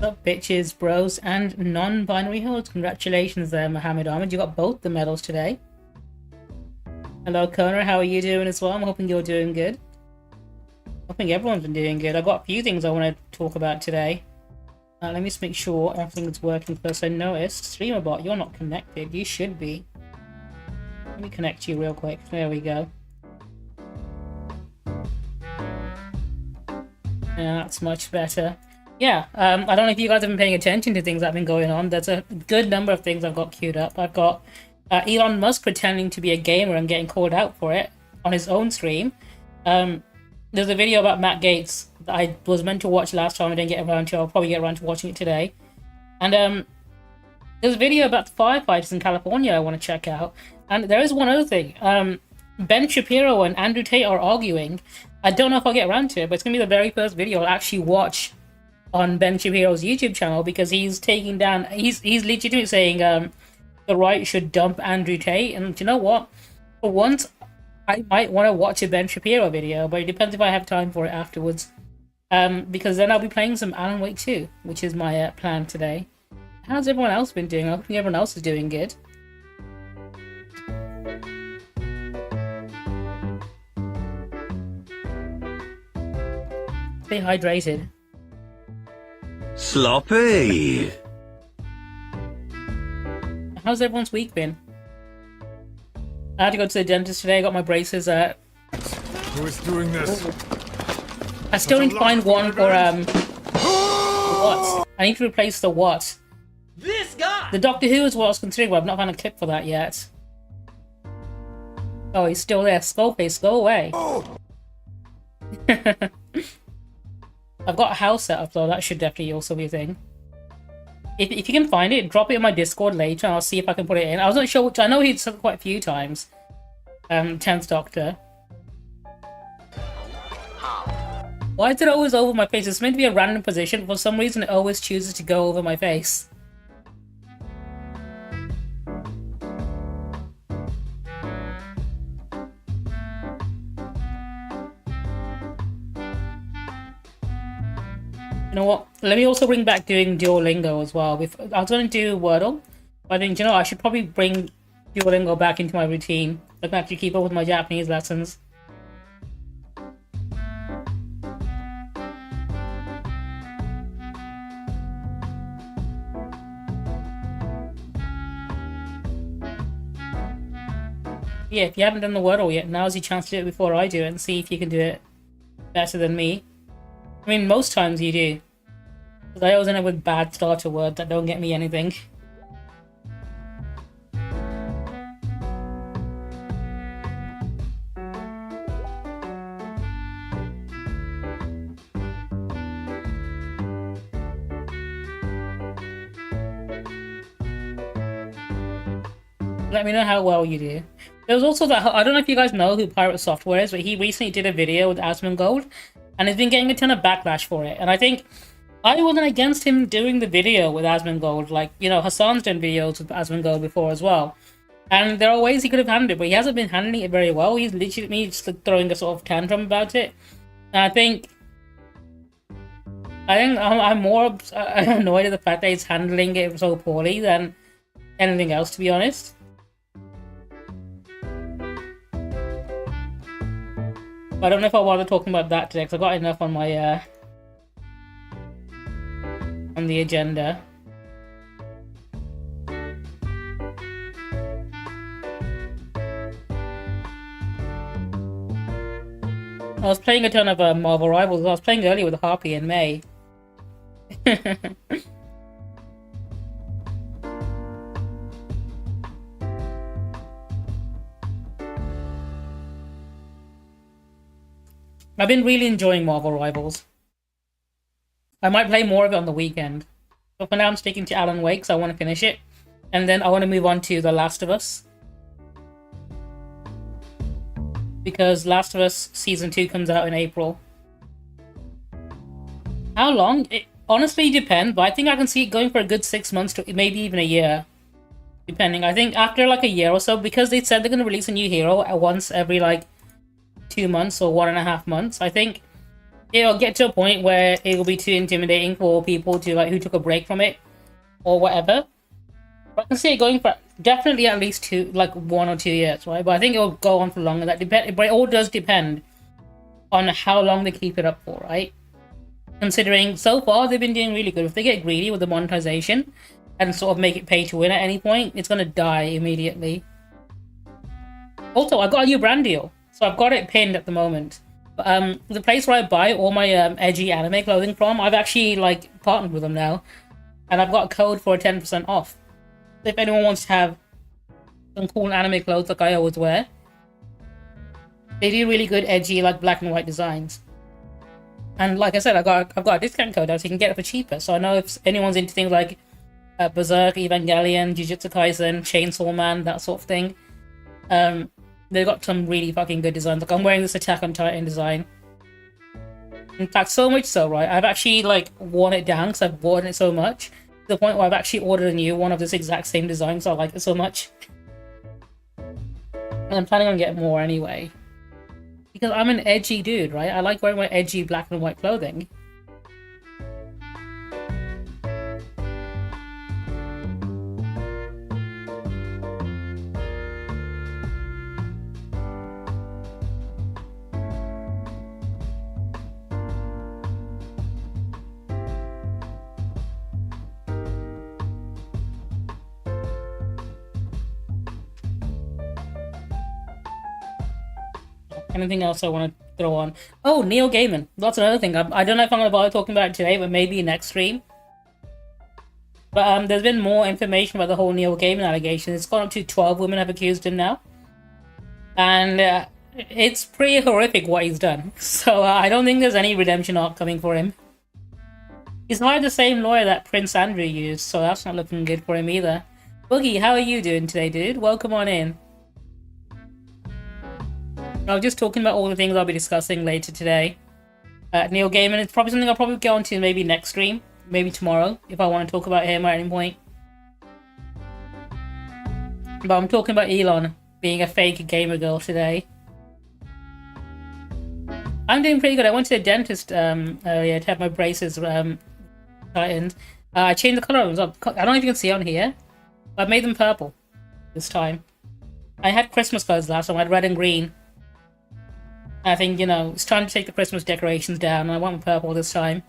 up, bitches, bros, and non-binary hoes? Congratulations there, Mohammed Ahmed. You got both the medals today. Hello, Connor. How are you doing as well? I'm hoping you're doing good. Hoping everyone's been doing good. I've got a few things I want to talk about today. Let me just make sure everything's working first. I noticed, StreamerBot, you're not connected. You should be. Let me connect you real quick. There we go. Yeah, that's much better. Yeah, I don't know if you guys have been paying attention to things that have been going on. There's a good number of things I've got queued up. I've got Elon Musk pretending to be a gamer and getting called out for it on his own stream. There's a video about Matt Gaetz that I was meant to watch last time. I didn't get around to. I'll probably get around to watching it today. And there's a video about the firefighters in California I want to check out. And there is one other thing. Ben Shapiro and Andrew Tate are arguing. I don't know if I'll get around to it, but it's going to be the very first video I'll actually watch on Ben Shapiro's YouTube channel, because he's taking down... He's legitimately saying the right should dump Andrew Tate. And you know what? For once, I might want to watch a Ben Shapiro video, but it depends if I have time for it afterwards. Because then I'll be playing some Alan Wake 2, which is my plan today. How's everyone else been doing? I hope everyone else is doing good. Stay hydrated. Sloppy. How's everyone's week been? I had to go to the dentist today. I got my braces. Who is doing this? I still need to find one for what? I need to replace the what? This guy! The Doctor Who is what I was considering, but I've not found a clip for that yet. Oh, he's still there. Skullface, go away. Oh. I've got a house set up though, that should definitely also be a thing. If you can find it, drop it in my Discord later and I'll see if I can put it in. I wasn't sure which, I know he'd said quite a few times. 10th Doctor. Why is it always over my face? It's meant to be a random position, but for some reason it always chooses to go over my face. You know what? Let me also bring back doing Duolingo as well. I was going to do Wordle, but I think, you know, I should probably bring Duolingo back into my routine. I can actually keep up with my Japanese lessons. Yeah, if you haven't done the Wordle yet, now's your chance to do it before I do it and see if you can do it better than me. I mean, most times you do. Because I always end up with bad starter words that don't get me anything. Let me know how well you do. There was also that, I don't know if you guys know who Pirate Software is, but he recently did a video with Asmongold, and has been getting a ton of backlash for it. And I think I wasn't against him doing the video with Asmongold. Like, you know, Hassan's done videos with Asmongold before as well. And there are ways he could have handled it, but he hasn't been handling it very well. He's literally just throwing a sort of tantrum about it. And I think I'm more annoyed at the fact that he's handling it so poorly than anything else, to be honest. But I don't know if I'll bother talking about that today, because I've got enough on my on the agenda. I was playing a ton of Marvel Rivals. I was playing earlier with Harpy in May. I've been really enjoying Marvel Rivals. I might play more of it on the weekend. But for now I'm sticking to Alan Wake, so I want to finish it. And then I want to move on to The Last of Us. Because Last of Us Season 2 comes out in April. How long? It honestly depends, but I think I can see it going for a good 6 months to maybe even a year. Depending. I think after like a year or so, because they said they're going to release a new hero at once every like 2 months or 1.5 months, I think it'll get to a point where it will be too intimidating for people to like who took a break from it or whatever. But I can see it going for definitely at least 1 or 2 years, right? But I think it'll go on for longer. But it all does depend on how long they keep it up for, right? Considering so far they've been doing really good. If they get greedy with the monetization and sort of make it pay to win at any point, it's gonna die immediately. Also, I got a new brand deal, so I've got it pinned at the moment. The place where I buy all my edgy anime clothing from, I've actually like partnered with them now, and I've got a code for 10% off. So if anyone wants to have some cool anime clothes like I always wear, they do really good edgy like black and white designs. And like I said, I've got a discount code now, so you can get it for cheaper. So I know if anyone's into things like Berserk, Evangelion, Jujutsu Kaisen, Chainsaw Man, that sort of thing, they've got some really fucking good designs. Like I'm wearing this Attack on Titan design. In fact, so much so, right? I've actually like worn it down because I've worn it so much to the point where I've actually ordered a new one of this exact same design because I like it so much. And I'm planning on getting more anyway. Because I'm an edgy dude, right? I like wearing my edgy black and white clothing. Anything else I want to throw on? Oh, Neo Gaiman. That's another thing. I don't know if I'm going to bother talking about it today, but maybe next stream. But there's been more information about the whole Neo Gaiman allegation. It's gone up to 12 women have accused him now. And it's pretty horrific what he's done. So I don't think there's any redemption arc coming for him. He's hired the same lawyer that Prince Andrew used, so that's not looking good for him either. Boogie, how are you doing today, dude? Welcome on in. I was just talking about all the things I'll be discussing later today. Neil Gaiman, it's probably something I'll probably get onto maybe next stream, maybe tomorrow, if I want to talk about him at any point. But I'm talking about Elon being a fake gamer girl today. I'm doing pretty good. I went to the dentist earlier to have my braces tightened. I changed the colour of them. I don't know if you can see on here, but I made them purple this time. I had Christmas clothes last time. I had red and green. I think, you know, it's time to take the Christmas decorations down, and I went purple this time.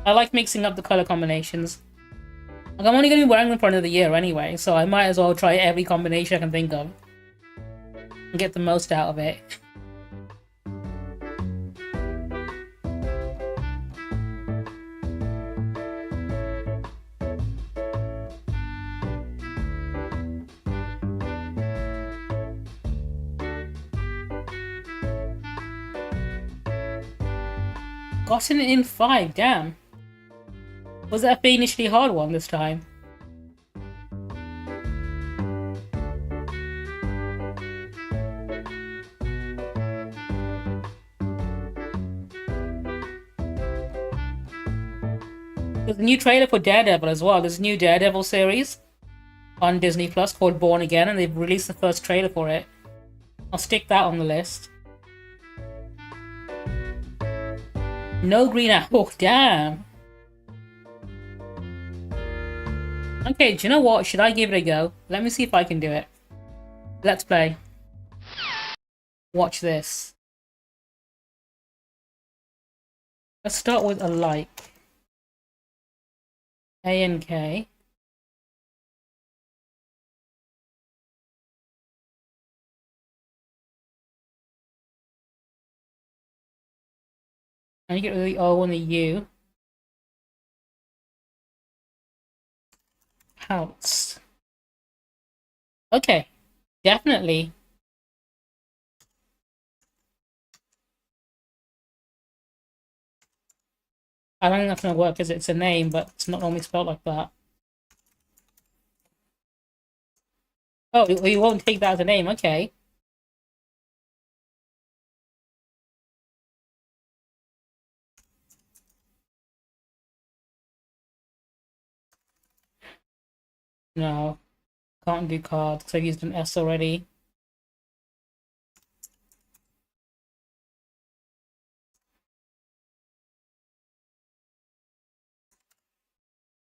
I like mixing up the colour combinations. Like, I'm only going to be wearing them for another year anyway, so I might as well try every combination I can think of. And get the most out of it. Gotten it in 5, damn. Was that a fiendishly hard one this time? There's a new trailer for Daredevil as well. There's a new Daredevil series on Disney Plus called Born Again, and they've released the first trailer for it. I'll stick that on the list. No Green Apple, damn. Okay, do you know what? Should I give it a go? Let me see if I can do it. Let's play. Watch this. Let's start with a like. A and K. And you get rid of the O and the U. Pounce. Okay, definitely. I don't think that's gonna work because it's a name, but it's not normally spelled like that. Oh, you won't take that as a name, okay. No, can't do cards because I've used an S already.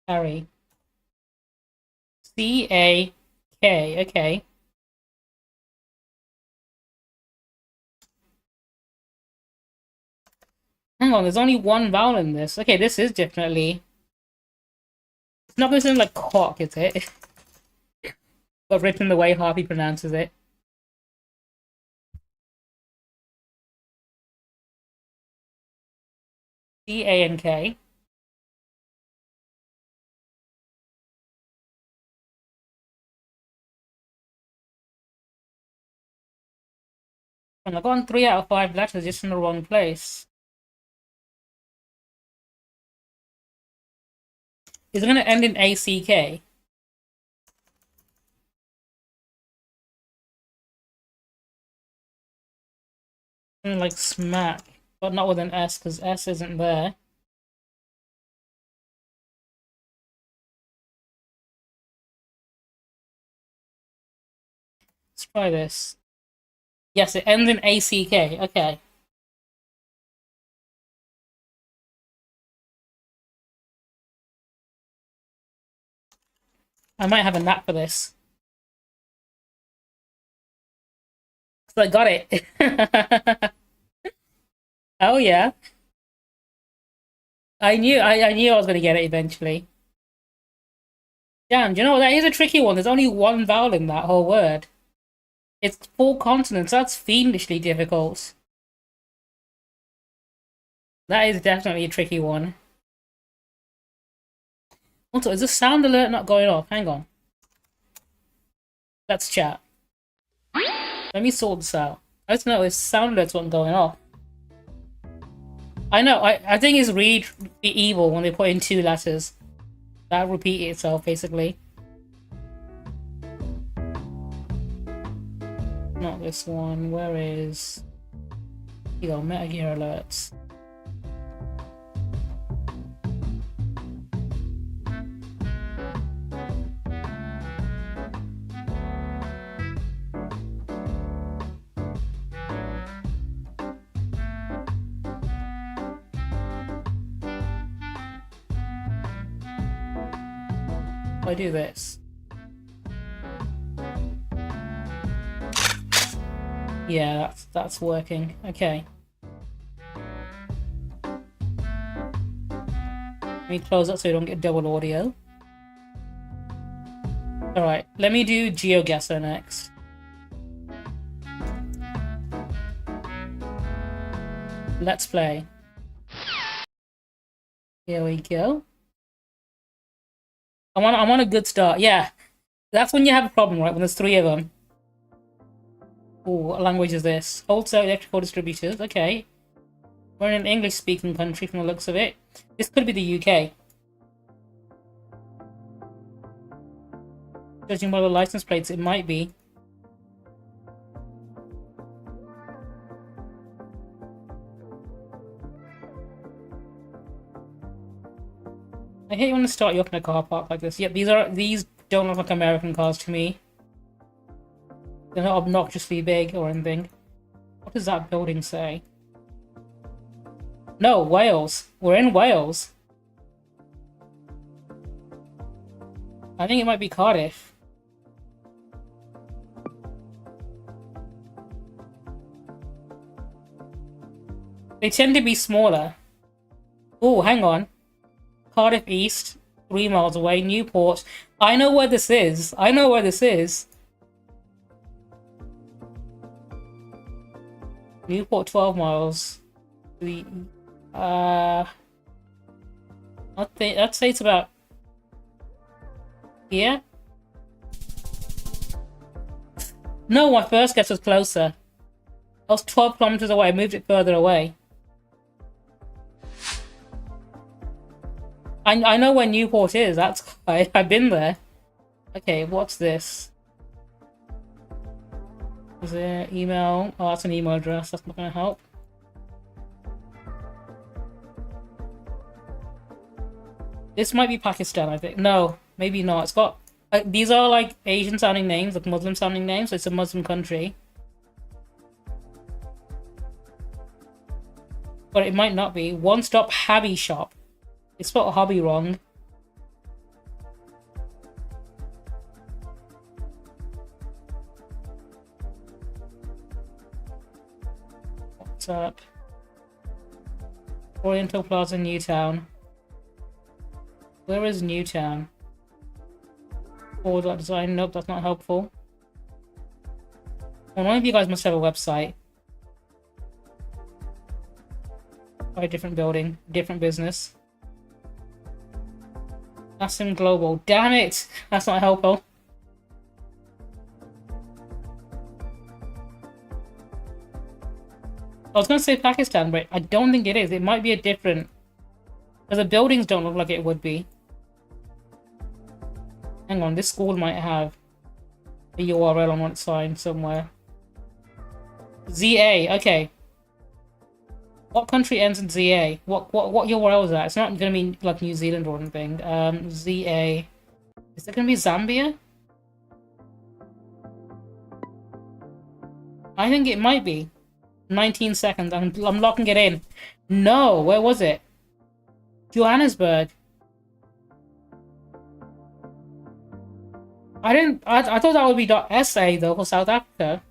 Carry. C-A-K. Okay. Hang on, there's only one vowel in this. Okay, this is definitely... It's not going to sound like cock, is it? But written the way Harvey pronounces it. C-A-N-K. And I've gotten 3 out of 5 letters just in the wrong place. Is it going to end in A-C-K? Like smack, but not with an S, because S isn't there. Let's try this. Yes, it ends in A-C-K. Okay. I might have a knack for this. So I got it. Oh yeah. I knew I was gonna get it eventually. Damn, do you know what? That is a tricky one. There's only one vowel in that whole word. It's 4 consonants. That's fiendishly difficult. That is definitely a tricky one. Also, is the sound alert not going off? Hang on. Let's chat. Let me sort this out. I just know this sound alert's not going off. I know, I think it's really evil when they put in 2 letters. That repeat itself, basically. Not this one. Where is... You go, Meta Gear alerts. I do this. Yeah, that's working. Okay. Let me close that so you don't get double audio. Alright, let me do GeoGuessr next. Let's play. Here we go. I want a good start. Yeah, that's when you have a problem, right? When there's 3 of them. Ooh, what language is this? Wholesale electrical distributors. Okay, we're in an English-speaking country from the looks of it. This could be the UK. Judging by the license plates, it might be. I hate when they start you up in a car park like this. Yep, these don't look like American cars to me. They're not obnoxiously big or anything. What does that building say? No, Wales. We're in Wales. I think it might be Cardiff. They tend to be smaller. Oh, hang on. Cardiff East, 3 miles away. Newport. I know where this is. I know where this is. Newport, 12 miles. I'd say it's about here. No, my first guess was closer. I was 12 kilometers away. I moved it further away. I know where Newport is. That's I've been there. Okay, what's this? Is there email? Oh, that's an email address. That's not gonna help. This might be Pakistan, I think. No, maybe not. It's got these are like Asian sounding names, like Muslim sounding names. So it's a Muslim country. But it might not be. One stop Hobby Shop. It's spelled hobby wrong. What's up? Oriental Plaza, Newtown. Where is Newtown? Design. Nope, that's not helpful. Well, one of you guys must have a website. Or a different building, different business. Asim Global. Damn it! That's not helpful. I was going to say Pakistan, but I don't think it is. It might be a different... Because the buildings don't look like it would be. Hang on, this school might have a URL on one sign somewhere. ZA, okay. What country ends in ZA? What URL is that? It's not going to be like New Zealand or anything. ZA. Is it going to be Zambia? I think it might be. 19 seconds. I'm locking it in. No, where was it? Johannesburg. I thought that would be .sa though for South Africa.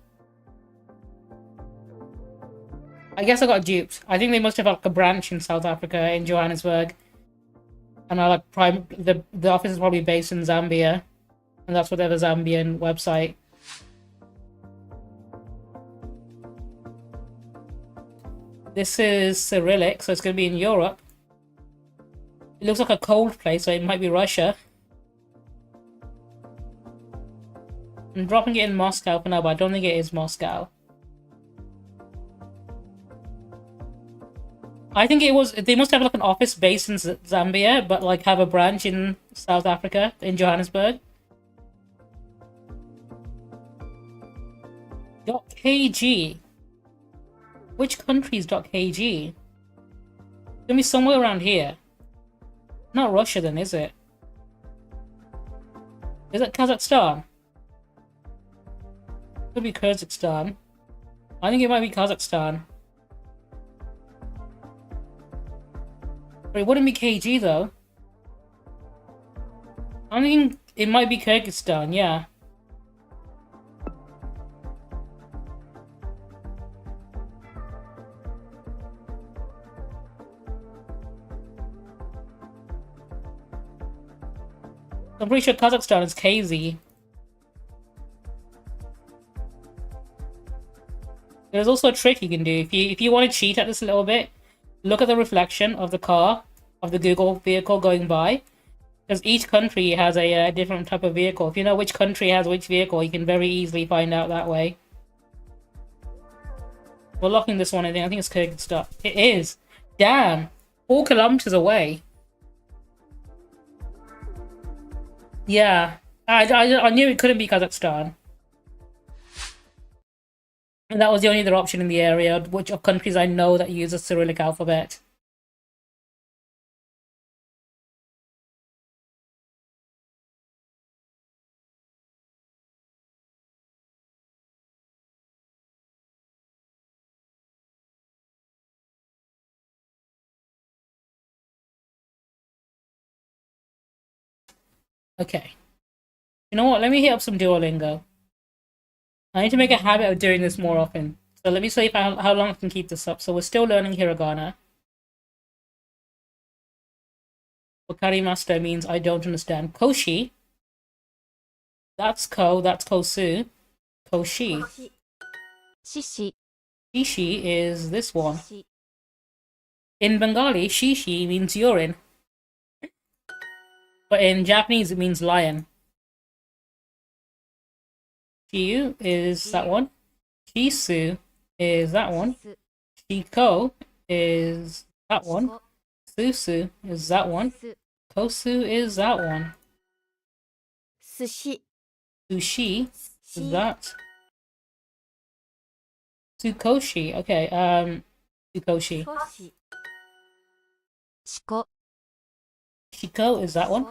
I guess I got duped. I think they must have like a branch in South Africa in Johannesburg. And I like the office is probably based in Zambia. And that's what they have a Zambian website. This is Cyrillic, so it's going to be in Europe. It looks like a cold place, so it might be Russia. I'm dropping it in Moscow for now, but I don't think it is Moscow. I think it was... They must have like an office based in Zambia, but like have a branch in South Africa, in Johannesburg. .kg. Which country is .kg? It's gonna be somewhere around here. Not Russia then, is it? Is it Kazakhstan? Could be Kyrgyzstan. I think it might be Kazakhstan. But it wouldn't be KG though. I'm thinking it might be Kyrgyzstan, yeah. I'm pretty sure Kazakhstan is KZ. There's also a trick you can do. If you want to cheat at this a little bit, look at the reflection of the car, of the Google vehicle going by. Because each country has a different type of vehicle. If you know which country has which vehicle, you can very easily find out that way. We're locking this one, I think. I think it's Kyrgyzstan. It is! Damn! 4 kilometers away. Yeah. I knew it couldn't be Kazakhstan. And that was the only other option in the area, which of countries I know that use a Cyrillic alphabet. Okay. You know what? Let me hit up some Duolingo. I need to make a habit of doing this more often. So let me see if how long I can keep this up. So we're still learning hiragana. Wakari master means I don't understand. Koshi. That's ko, that's kosu. Koshi. Shishi. Shishi is this one. In Bengali, shishi means urine. But in Japanese, it means lion. Shiyu is that one. Shisu is that one. Shiko is that one. Susu is that one. Kosu is that one. Sushi. Sushi is that. Tsukoshi. Okay, Tsukoshi. Shiko. Shiko is that one.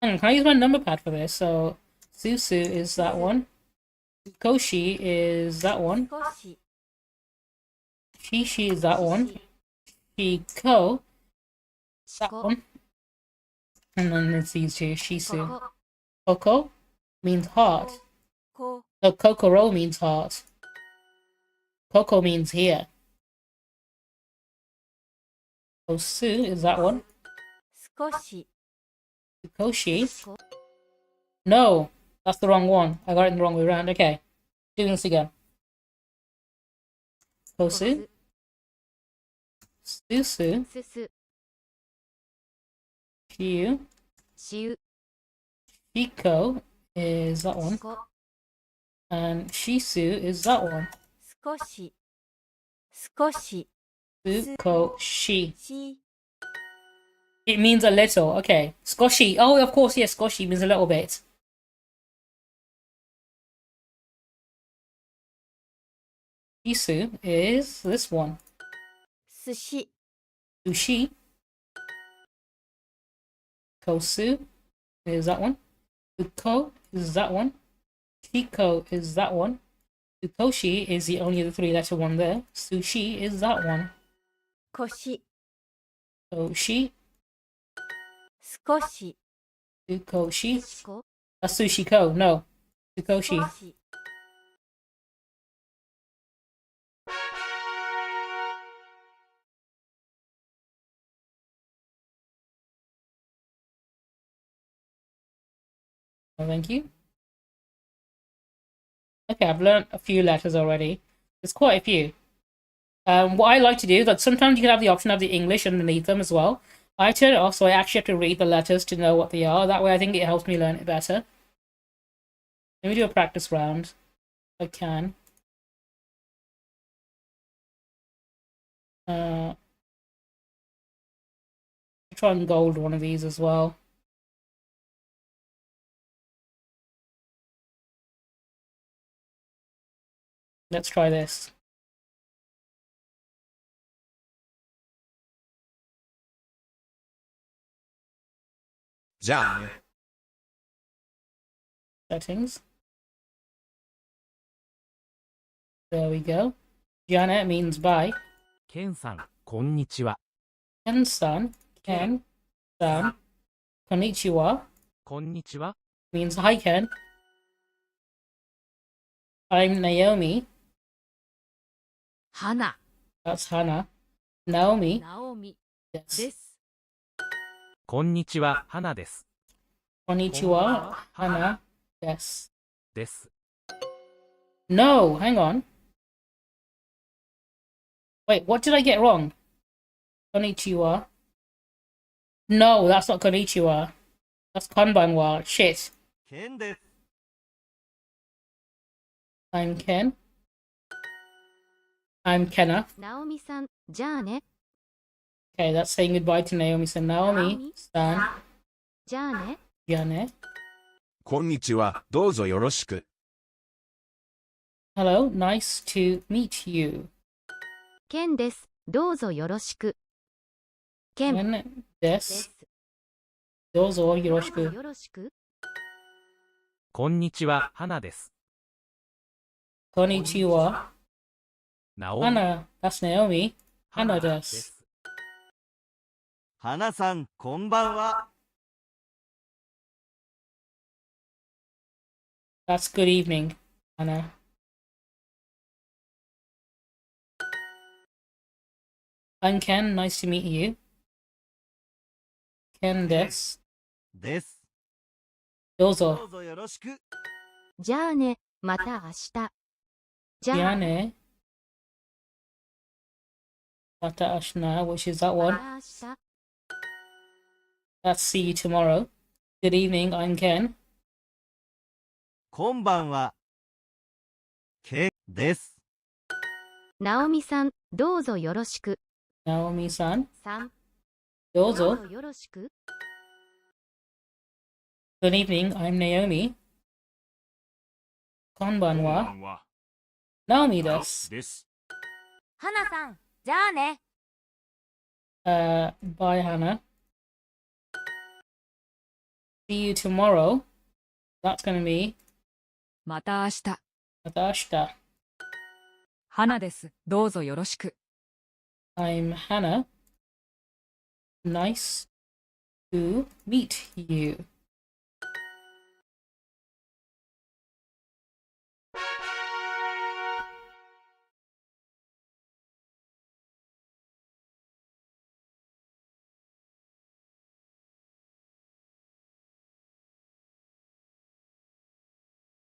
Can I use my number pad for this? So Susu is that one. Koshi is that one. Shishi is that one. Shiko that one. And then it's these two. Shisu. Koko means heart. No, Kokoro means heart. Coco means here. Kosu is that one. 少し Koshi. こ No, that's the wrong one. I got it in the wrong way around. Okay, doing this again. こ Kosu, す Susu, すす Shiu, しゅ Shiko is that one, こ and Shisu is that one. 少し少し Sukoshi. し It means a little. Okay, Skoshi. Oh, of course, yes, Skoshi means a little bit. Shisu is this one. 寿司 Sushi. Kosu is that one. Uko is that one. Shiko is that one. Ukoshi is the only other three-letter one there. Sushi is that one. 腰 Koshi, 少し Ukoshi. しこ That's Sushiko. No, Ukoshi. 少し Oh, thank you. Okay, I've learned a few letters already. There's quite a few. What I like to do is, like, sometimes you can have the option of the English underneath them as well. I turn it off so I actually have to read the letters to know what they are. That way I think it helps me learn it better. Let me do a practice round. If I can. Try and gold one of these as well. Let's try this. Settings. There we go. Janet means bye. ケンさん、こんにちは。 Ken-san, Ken-san, konnichiwa こんにちは。 means hi Ken. I'm Naomi. 花 That's Hannah. Naomi. ナオミ Yes. です こんにちは、花です。 Konnichiwa. Hannah. Yes. です。 No, hang on. Wait, what did I get wrong? Konnichiwa. No, that's not konnichiwa. That's konbanwa. Shit. ケンです。 I'm Ken. I'm Kenna. ナオミさんじゃあね Okay, that's saying goodbye to Naomi. So Naomi, Stan, じゃあね Jane. こんにちは。どうぞよろしく。 Hello, nice to meet you. ケンですどうぞよろしくケン Ken で des. す Dozo どうぞ yoroshiku. よろしくこんにちは、花です。 Konnichiwa. ナオミ Hannah, that's Naomi. 花 Hannah で des. す。花さん、こんばんは。 That's good evening, Hannah. I'm Ken, nice to meet you. Ken des. です。 Dozo. どうぞよろしく。じゃあねまた明日じゃあ Jane. Mata ashna, which is that ま one. た明日 That's see you tomorrow. Good evening, I'm Ken. こんばんは。ケンです。ナオミさんどうぞよろしく Naomi-san. さんどう Dozo. ぞよろしく Good evening, I'm Naomi. Konbanwa. は。 Naomi des. です。花さんじゃあね Bye, Hannah. See you tomorrow. That's gonna be また明日。 Atashita. 花です。どうぞよろしく。 I'm Hannah. Nice to meet you.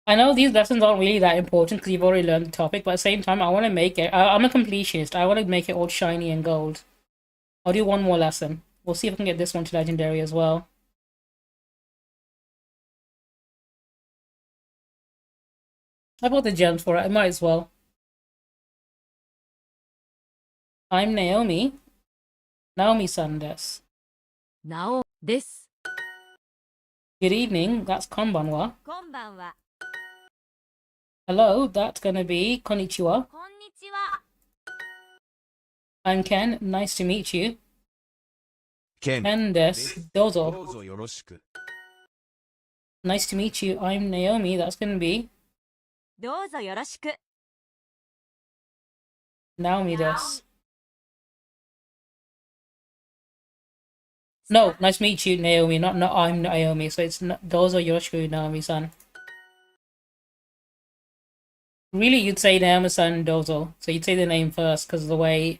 I know these lessons aren't really that important because you've already learned the topic, but at the same time, I want to make it. I'm a completionist. I want to make it all shiny and gold. I'll do one more lesson. We'll see if I can get this one to legendary as well. I bought the gems for it. I might as well. I'm Naomi. Naomi-san desu. なおです。 Good evening. That's konbanwa. こんばんは。 Hello. That's gonna be konnichiwa. こんにちは。 I'm Ken. Nice to meet you. ケン Ken desu. Dozo. どうぞよろしく Nice to meet you. I'm Naomi. That's gonna be どうぞよろしく。 Naomi desu. No, nice to meet you, Naomi. Not I'm Naomi. So it's Dozo Yoroshiku, Naomi-san. Really, you'd say Naomi-san Dozo. So you'd say the name first because of the way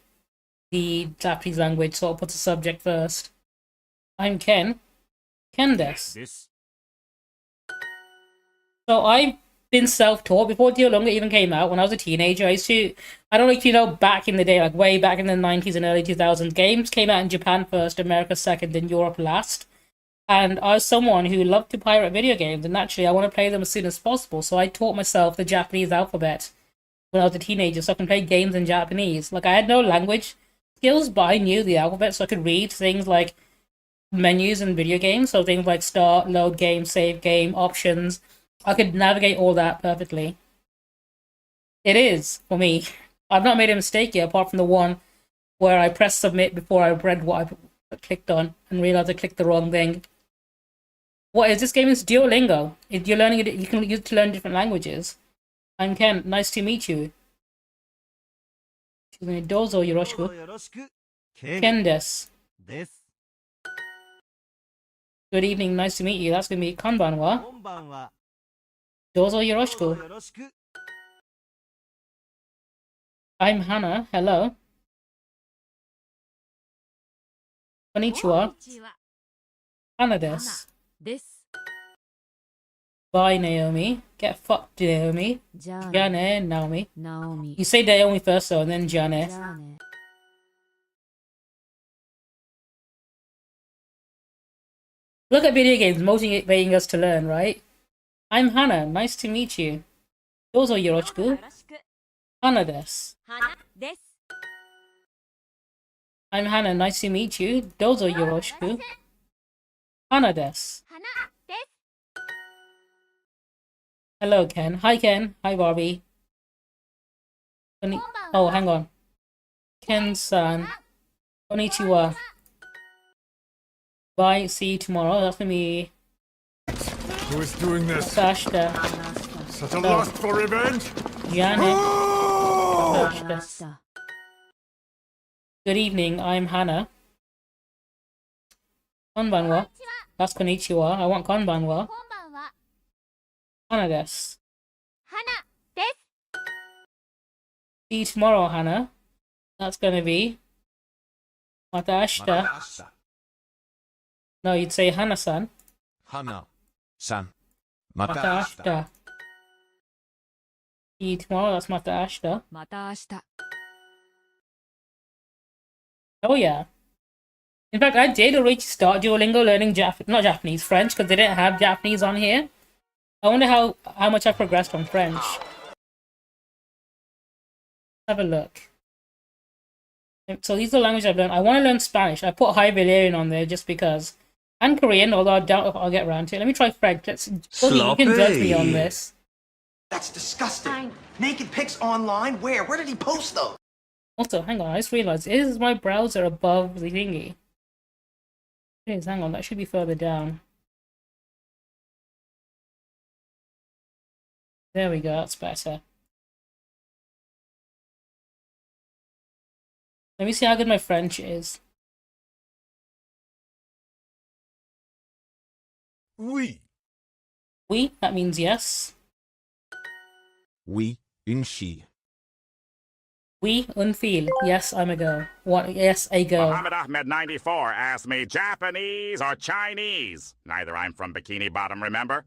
the Japanese language sort of puts a subject first. I'm Ken. Ken desu. です。 So I've been self-taught before Duolingo even came out. When I was a teenager, I don't know if you know, back in the day, like way back in the 90s and early 2000s, games came out in Japan first, America second, and Europe last. And I was someone who loved to pirate video games, and naturally I want to play them as soon as possible. So I taught myself the Japanese alphabet when I was a teenager, so I can play games in Japanese. Like, I had no language skills, but I knew the alphabet, so I could read things like menus in video games, so things like start, load game, save game, options. I could navigate all that perfectly. It is, for me. I've not made a mistake yet, apart from the one where I pressed submit before I read what I clicked on and realized I clicked the wrong thing. What is this game? Is Duolingo. If you're learning it, you can use it to learn different languages. I'm Ken. Nice to meet you. Excuse me. Dozo どうぞ yoroshiku. よろしくケン Ken desu. です Good evening. Nice to meet you. That's gonna be konbanwa. こんばんは Dozo どうぞ yoroshiku. よろしく I'm Hannah. Hello. こんにちは。Hannah 花 desu. です。 Bye, Naomi. Get fucked, Naomi. じゃあ Jane, Naomi. ナオミ。 You say Naomi first, though, and then じ Jane. ゃあね。 Look at video games motivating us to learn, right? I'm Hannah. Nice to meet you. Dozo よ yoroshiku. ろしく。 Hannah desu. 花です。 I'm Hannah. Nice to meet you. Dozo yoroshiku. Hannah desu. 花です。 Hello, Ken. Hi, Ken. Hi, Barbie. Oh, hang on. Ken-san. Konnichiwa. Bye. See you tomorrow. That's gonna be Who is doing this? Sashta. Such a lust for revenge? Jane. Oh! 話した。 Good evening. I'm Hannah. Konbanwa. That's konnichiwa. I want konbanwa. こんばんは。 Hannah desu. 花です。 See you tomorrow, Hannah. That's gonna be ま Mata た ashita. 明日 No, you'd say Hannah-san. 花さんまた Mata 明日 ashita. See you tomorrow. That's Mata ashita. また明日。 Oh yeah. In fact, I did already start Duolingo learning not Japanese, French, because they didn't have Japanese on here. I wonder how much I've progressed on French. Have a look. So these are the languages I've learned. I want to learn Spanish. I put High Valyrian on there just because. And Korean, although I doubt if I'll get around to it. Let me try French. You can judge me on this. That's disgusting. Naked pics online? Where? Where did he post those? Also, hang on, I just realized, is my browser above the thingy? It is, hang on, that should be further down. There we go, that's better. Let me see how good my French is. Oui. Oui, that means yes. Oui une fille Oui, un fil. Yes, I'm a go. What? Yes, a go. Muhammad Ahmed 94 asked me Japanese or Chinese. Neither I'm from Bikini Bottom, remember?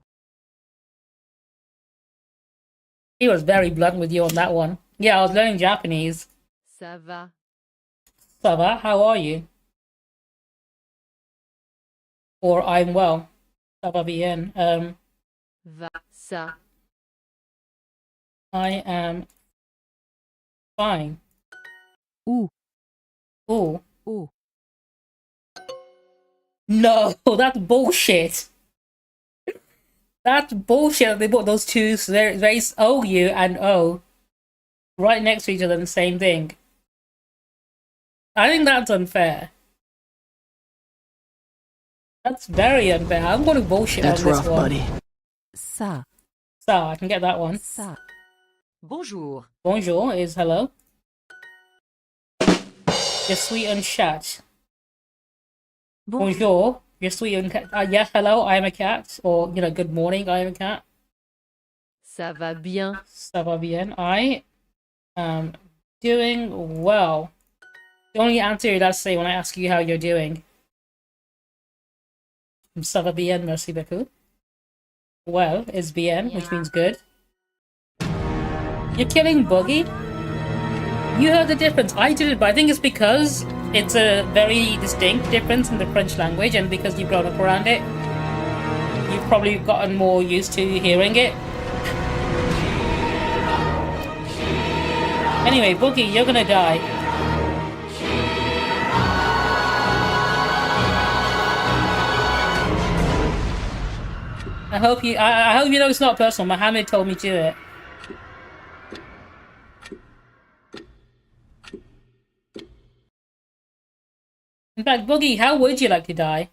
He was very blunt with you on that one. Yeah, I was learning Japanese. Ça va. Ça va? How are you? Or I'm well. Ça va bien. Va. Ça. I am fine. Ooh. Ooh. Ooh. No, that's bullshit. That's bullshit. They put those two very OU and O right next to each other in the same thing. I think that's unfair. That's very unfair. I'm going to bullshit on this one. Ça. So I can get that one. Ça. Bonjour. Bonjour is hello. Je suis un chat. Bonjour. Je suis un cat. Yeah, hello, I am a cat. Or, good morning, I am a cat. Ça va bien. Ça va bien. I am doing well. The only answer you'd have to say when I ask you how you're doing. Ça va bien, merci beaucoup. Well is bien, which means good. You're killing Boogie? You heard the difference. I didn't, but I think it's because it's a very distinct difference in the French language, and because you've grown up around it, you've probably gotten more used to hearing it. Anyway, Boogie, you're gonna die. I hope you know it's not personal. Mohammed told me to do it. In fact, Boogie, how would you like to die?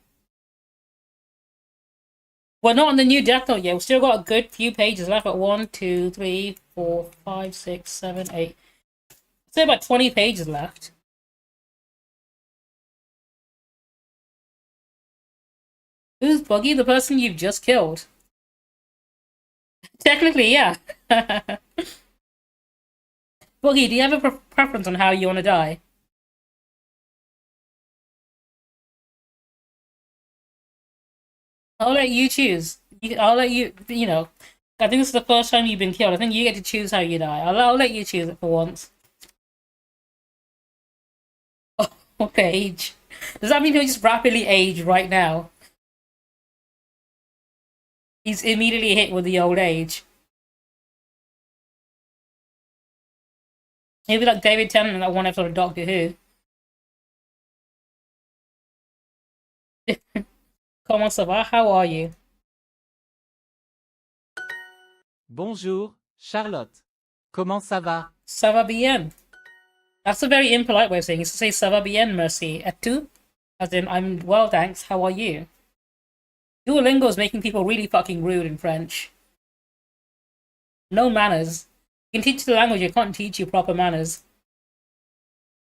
We're not on the new Death Note yet. We've still got a good few pages left. At 1, 2, 3, 4, 5, 6, 7, 8. Say about 20 pages left. Who's Boogie? The person you've just killed. Technically, yeah. Boogie, do you have a preference on how you want to die? I'll let you choose. I'll let you, I think this is the first time you've been killed. I think you get to choose how you die. I'll let you choose it for once. Oh, age. Does that mean he'll just rapidly age right now? He's immediately hit with the old age. Maybe like David Tennant in that one episode of Doctor Who. Comment ça va? How are you? Bonjour, Charlotte. Comment ça va? Ça va bien. That's a very impolite way of saying it. To say ça va bien, merci. Et tu? As in, I'm well, thanks. How are you? Duolingo is making people really fucking rude in French. No manners. You can teach the language, you can't teach you proper manners.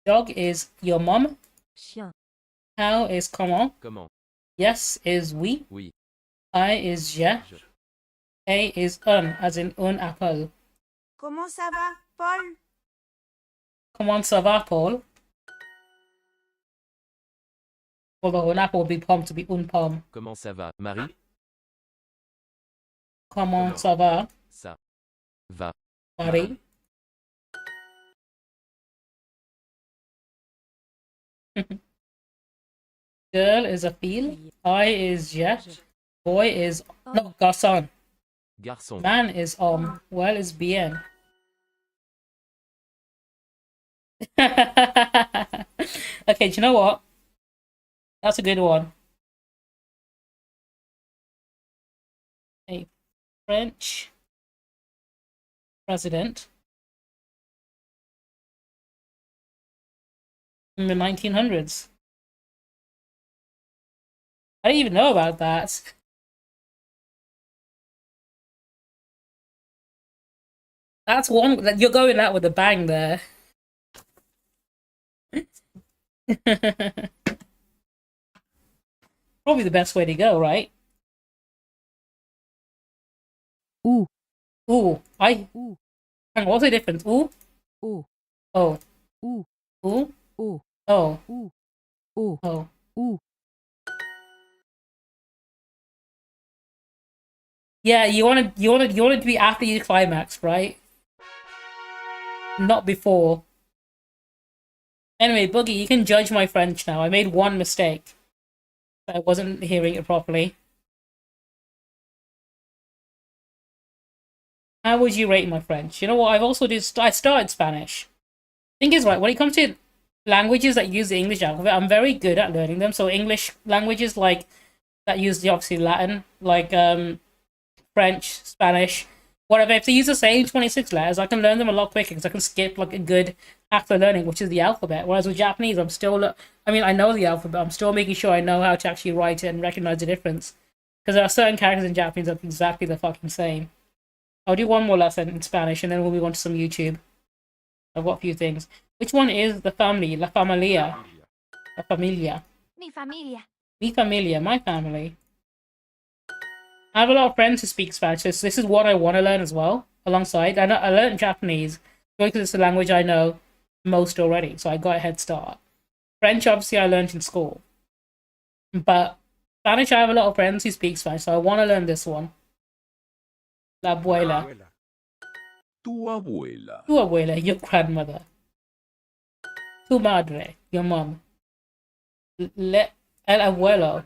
Dog is your mom. Chien. How is comment. Comment? Yes is oui. Oui. I is je. Je. A is as in un apple. Comment ça va, Paul? Comment ça va, Paul? Although an apple would be pomme to be un pomme. Comment ça va, Marie? Comment ça va, Ça va. Marie? Girl is a fille. I is je. Boy is no garçon. Garçon. Man is well is bien. Okay, do you know what? That's a good one. A French president in the 1900s. I didn't even know about that. That's one that you're going out with a bang there. Probably the best way to go, right? Ooh. Ooh, Ooh. Hang on, what's the difference? Ooh? Ooh. Oh. Ooh. Ooh? Ooh. Oh. Ooh. Ooh. Oh. Ooh. Yeah, you want it to be after you climax, right? not before. Anyway, Boogie, you can judge my French now. I made one mistake. I wasn't hearing it properly. How would you rate my French? You know what? I started Spanish. Thing is, right, when it comes to languages that use the English alphabet, I'm very good at learning them. So English languages like that use the obviously Latin, like French, Spanish, whatever. If they use the same 26 letters, I can learn them a lot quicker because I can skip like a good after learning, which is the alphabet. Whereas with Japanese, I know the alphabet. I'm still making sure I know how to actually write it and recognize the difference. Because there are certain characters in Japanese that are exactly the fucking same. I'll do one more lesson in Spanish and then we'll move on to some YouTube. I've got a few things. Which one is the family? La familia. La familia. Mi familia. Mi familia, my family. I have a lot of friends who speak Spanish, so this is what I want to learn as well, alongside. I learned Japanese because it's the language I know most already, so I got a head start. French, obviously, I learned in school. But Spanish, I have a lot of friends who speak Spanish, so I want to learn this one. La abuela. Tu abuela. Tu abuela, your grandmother. Tu madre, your mom. El abuelo.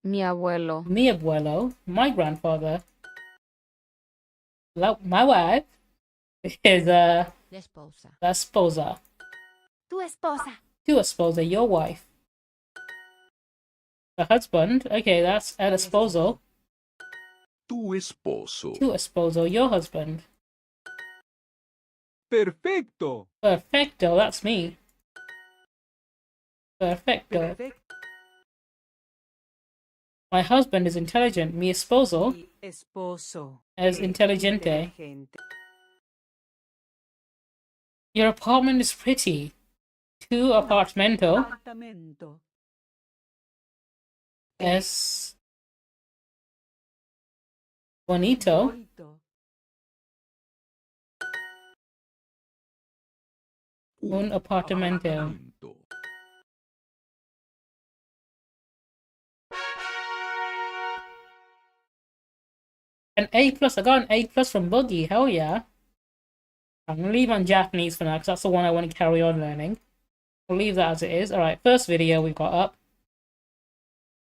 Mi abuelo. Mi abuelo, my grandfather. My wife is La esposa. la esposa. Tu esposa. Tu esposa, your wife. The husband, okay, that's el esposo. Tu esposo. Tu esposo, your husband. Perfecto. Perfecto, that's me. Perfecto. My husband is intelligent. Mi esposo es inteligente. Your apartment is pretty. Tu apartamento es bonito. Un apartamento. An A plus. I got an A plus from Boogie. Hell yeah. I'm gonna leave on Japanese for now because that's the one I want to carry on learning. We'll leave that as it is. Alright, first video we've got up.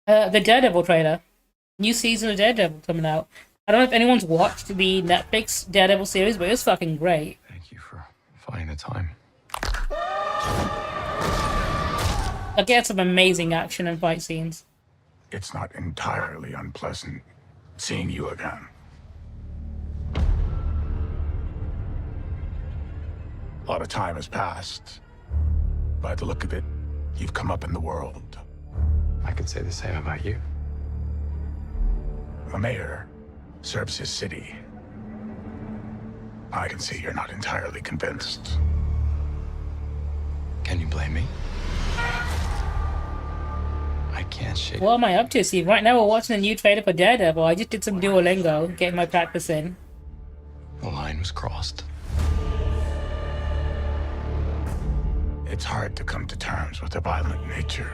The Daredevil trailer. New season of Daredevil coming out. I don't know if anyone's watched the Netflix Daredevil series, but it's fucking great. Thank you for finding the time. I get some amazing action and fight scenes. It's not entirely unpleasant seeing you again. A lot of time has passed. By the look of it, you've come up in the world. I could say the same about you. The mayor serves his city. I can see you're not entirely convinced. Can you blame me? I can't shake. What am I up to, Steve? Right now we're watching the new trailer for Daredevil. I just did some Duolingo, getting my practice in. The line was crossed. It's hard to come to terms with a violent nature.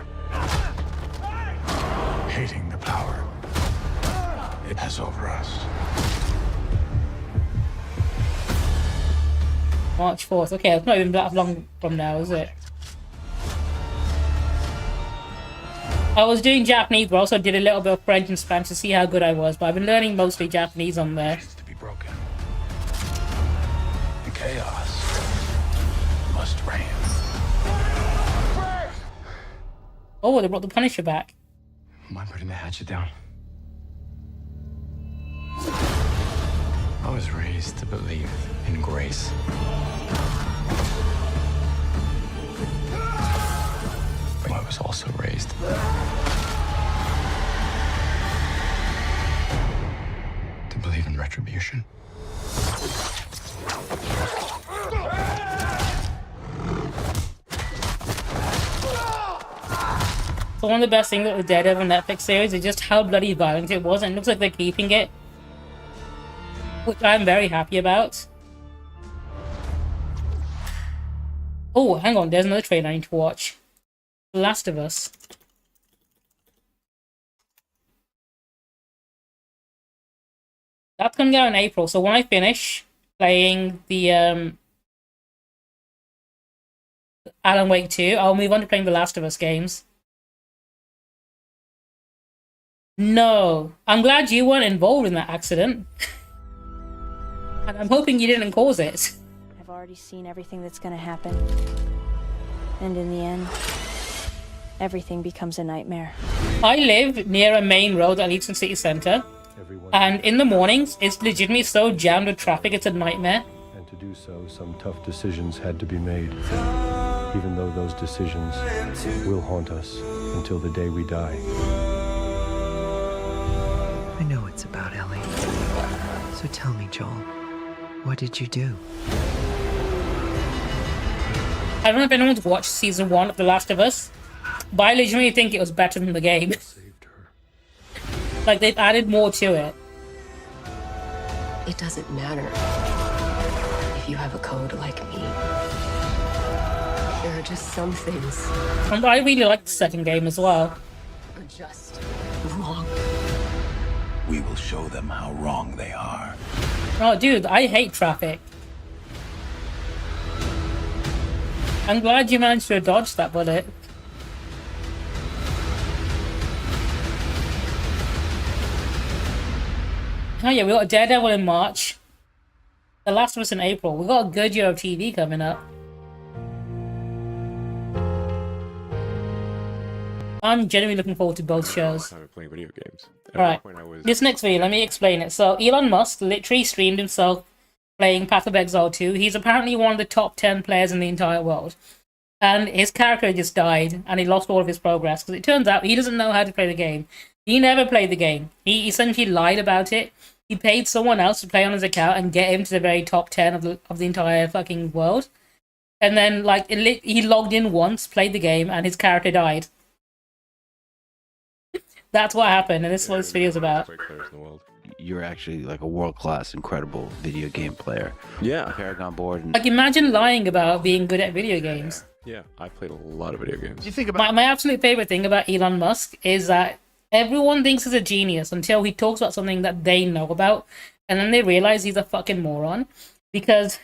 Hating the power it has over us. March 4th. Okay, it's not even that long from now, is it? I was doing Japanese, but also did a little bit of French and Spanish to see how good I was, but I've been learning mostly Japanese on there. Needs to be broken. The chaos must reign. Oh, they brought the Punisher back. Am I putting the hatchet down? I was raised to believe in grace. But I was also raised to believe in retribution. So one of the best things with the Daredevil Netflix series is just how bloody violent it was, and it looks like they're keeping it, which I'm very happy about. Oh, hang on, there's another trailer I need to watch. The Last of Us. That's gonna go in April, so when I finish playing the Alan Wake 2. I'll move on to playing the Last of Us games. No, I'm glad you weren't involved in that accident. And I'm hoping you didn't cause it. I've already seen everything that's gonna happen. And in the end, everything becomes a nightmare. I live near a main road that leads to the city centre. And in the mornings, it's legitimately so jammed with traffic, it's a nightmare. And to do so, some tough decisions had to be made. Even though those decisions will haunt us until the day we die. I know it's about Ellie. So tell me, Joel, what did you do? I don't know if anyone's watched season 1 of The Last of Us, but I legitimately think it was better than the game. Like, they've added more to it. It doesn't matter if you have a code like me. There are just some things. And I really like the second game as well. Are just wrong. We will show them how wrong they are. Oh, dude, I hate traffic. I'm glad you managed to dodge that bullet. Oh yeah, we got Daredevil in March. The Last of Us in April. We got a good year of TV coming up. I'm genuinely looking forward to both shows. I playing video games. Alright, this next video, let me explain it. So, Elon Musk literally streamed himself playing Path of Exile 2. He's apparently one of the top 10 players in the entire world. And his character just died, and he lost all of his progress. Because it turns out he doesn't know how to play the game. He never played the game. He essentially lied about it. He paid someone else to play on his account and get him to the very top 10 of the entire fucking world. And then, like, he logged in once, played the game, and his character died. That's what happened, and this is what this video is about. You're actually like a world-class, incredible video game player. Yeah. Paragon board. And Like, imagine lying about being good at video games. Yeah, I played a lot of video games. You think about My absolute favorite thing about Elon Musk is that everyone thinks he's a genius until he talks about something that they know about, and then they realize he's a fucking moron. Because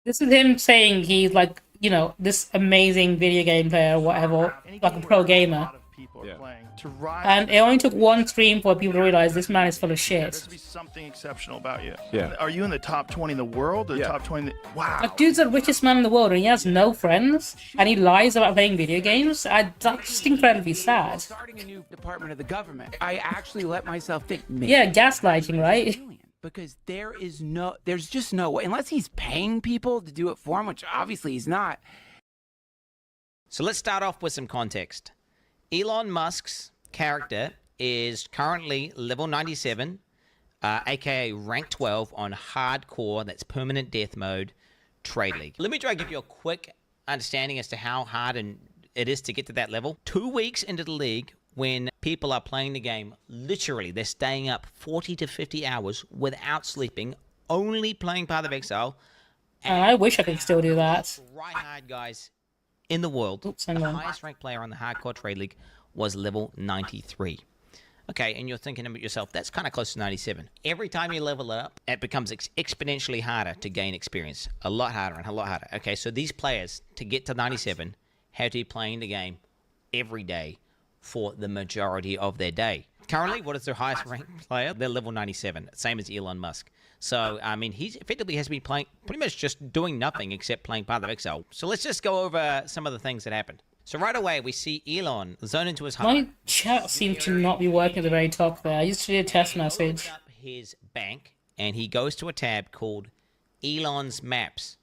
this is him saying he's like, you know, this amazing video game player or whatever, like a pro gamer. people are playing to rise. And it only took one stream for people to realize this man is full of shit. There's to be something exceptional about you. Yeah. Are you in the top 20 in the world? Or the top 20? Wow. Like, dude's the richest man in the world and he has no friends and he lies about playing video games. That's just incredibly sad. Starting a new department of the government, I actually let myself think. Yeah, gaslighting, right? Because there's just no way, unless he's paying people to do it for him, which obviously he's not. So let's start off with some context. Elon Musk's character is currently level 97, aka rank 12 on hardcore, that's permanent death mode, Trade League. Let me try to give you a quick understanding as to how hard it is to get to that level. 2 weeks into the league, when people are playing the game, literally, they're staying up 40 to 50 hours without sleeping, only playing Path of Exile. And I wish I could still do that. Right hard guys in the world. The highest ranked player on the hardcore Trade League was level 93. Okay, and you're thinking about yourself, that's kind of close to 97. Every time you level it up, it becomes exponentially harder to gain experience. A lot harder and a lot harder. Okay, so these players, to get to 97, have to be playing the game every day for the majority of their day. Currently, what is their highest ranked player? They're level 97, same as Elon Musk. So, I mean, he effectively has been playing, pretty much just doing nothing except playing Path of Exile. So let's just go over some of the things that happened. So right away, we see Elon zone into his home. My chat seems to not be working at the very top there. I used to do a test message. Up his bank, and he goes to a tab called Elon's Maps,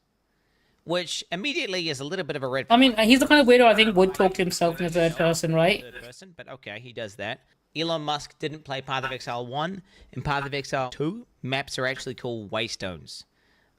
which immediately is a little bit of a red flag. I mean, he's the kind of weirdo I think would talk to himself in the third person, right? Third person, but okay, he does that. Elon Musk didn't play Path of Exile 1. In Path of Exile 2, maps are actually called waystones.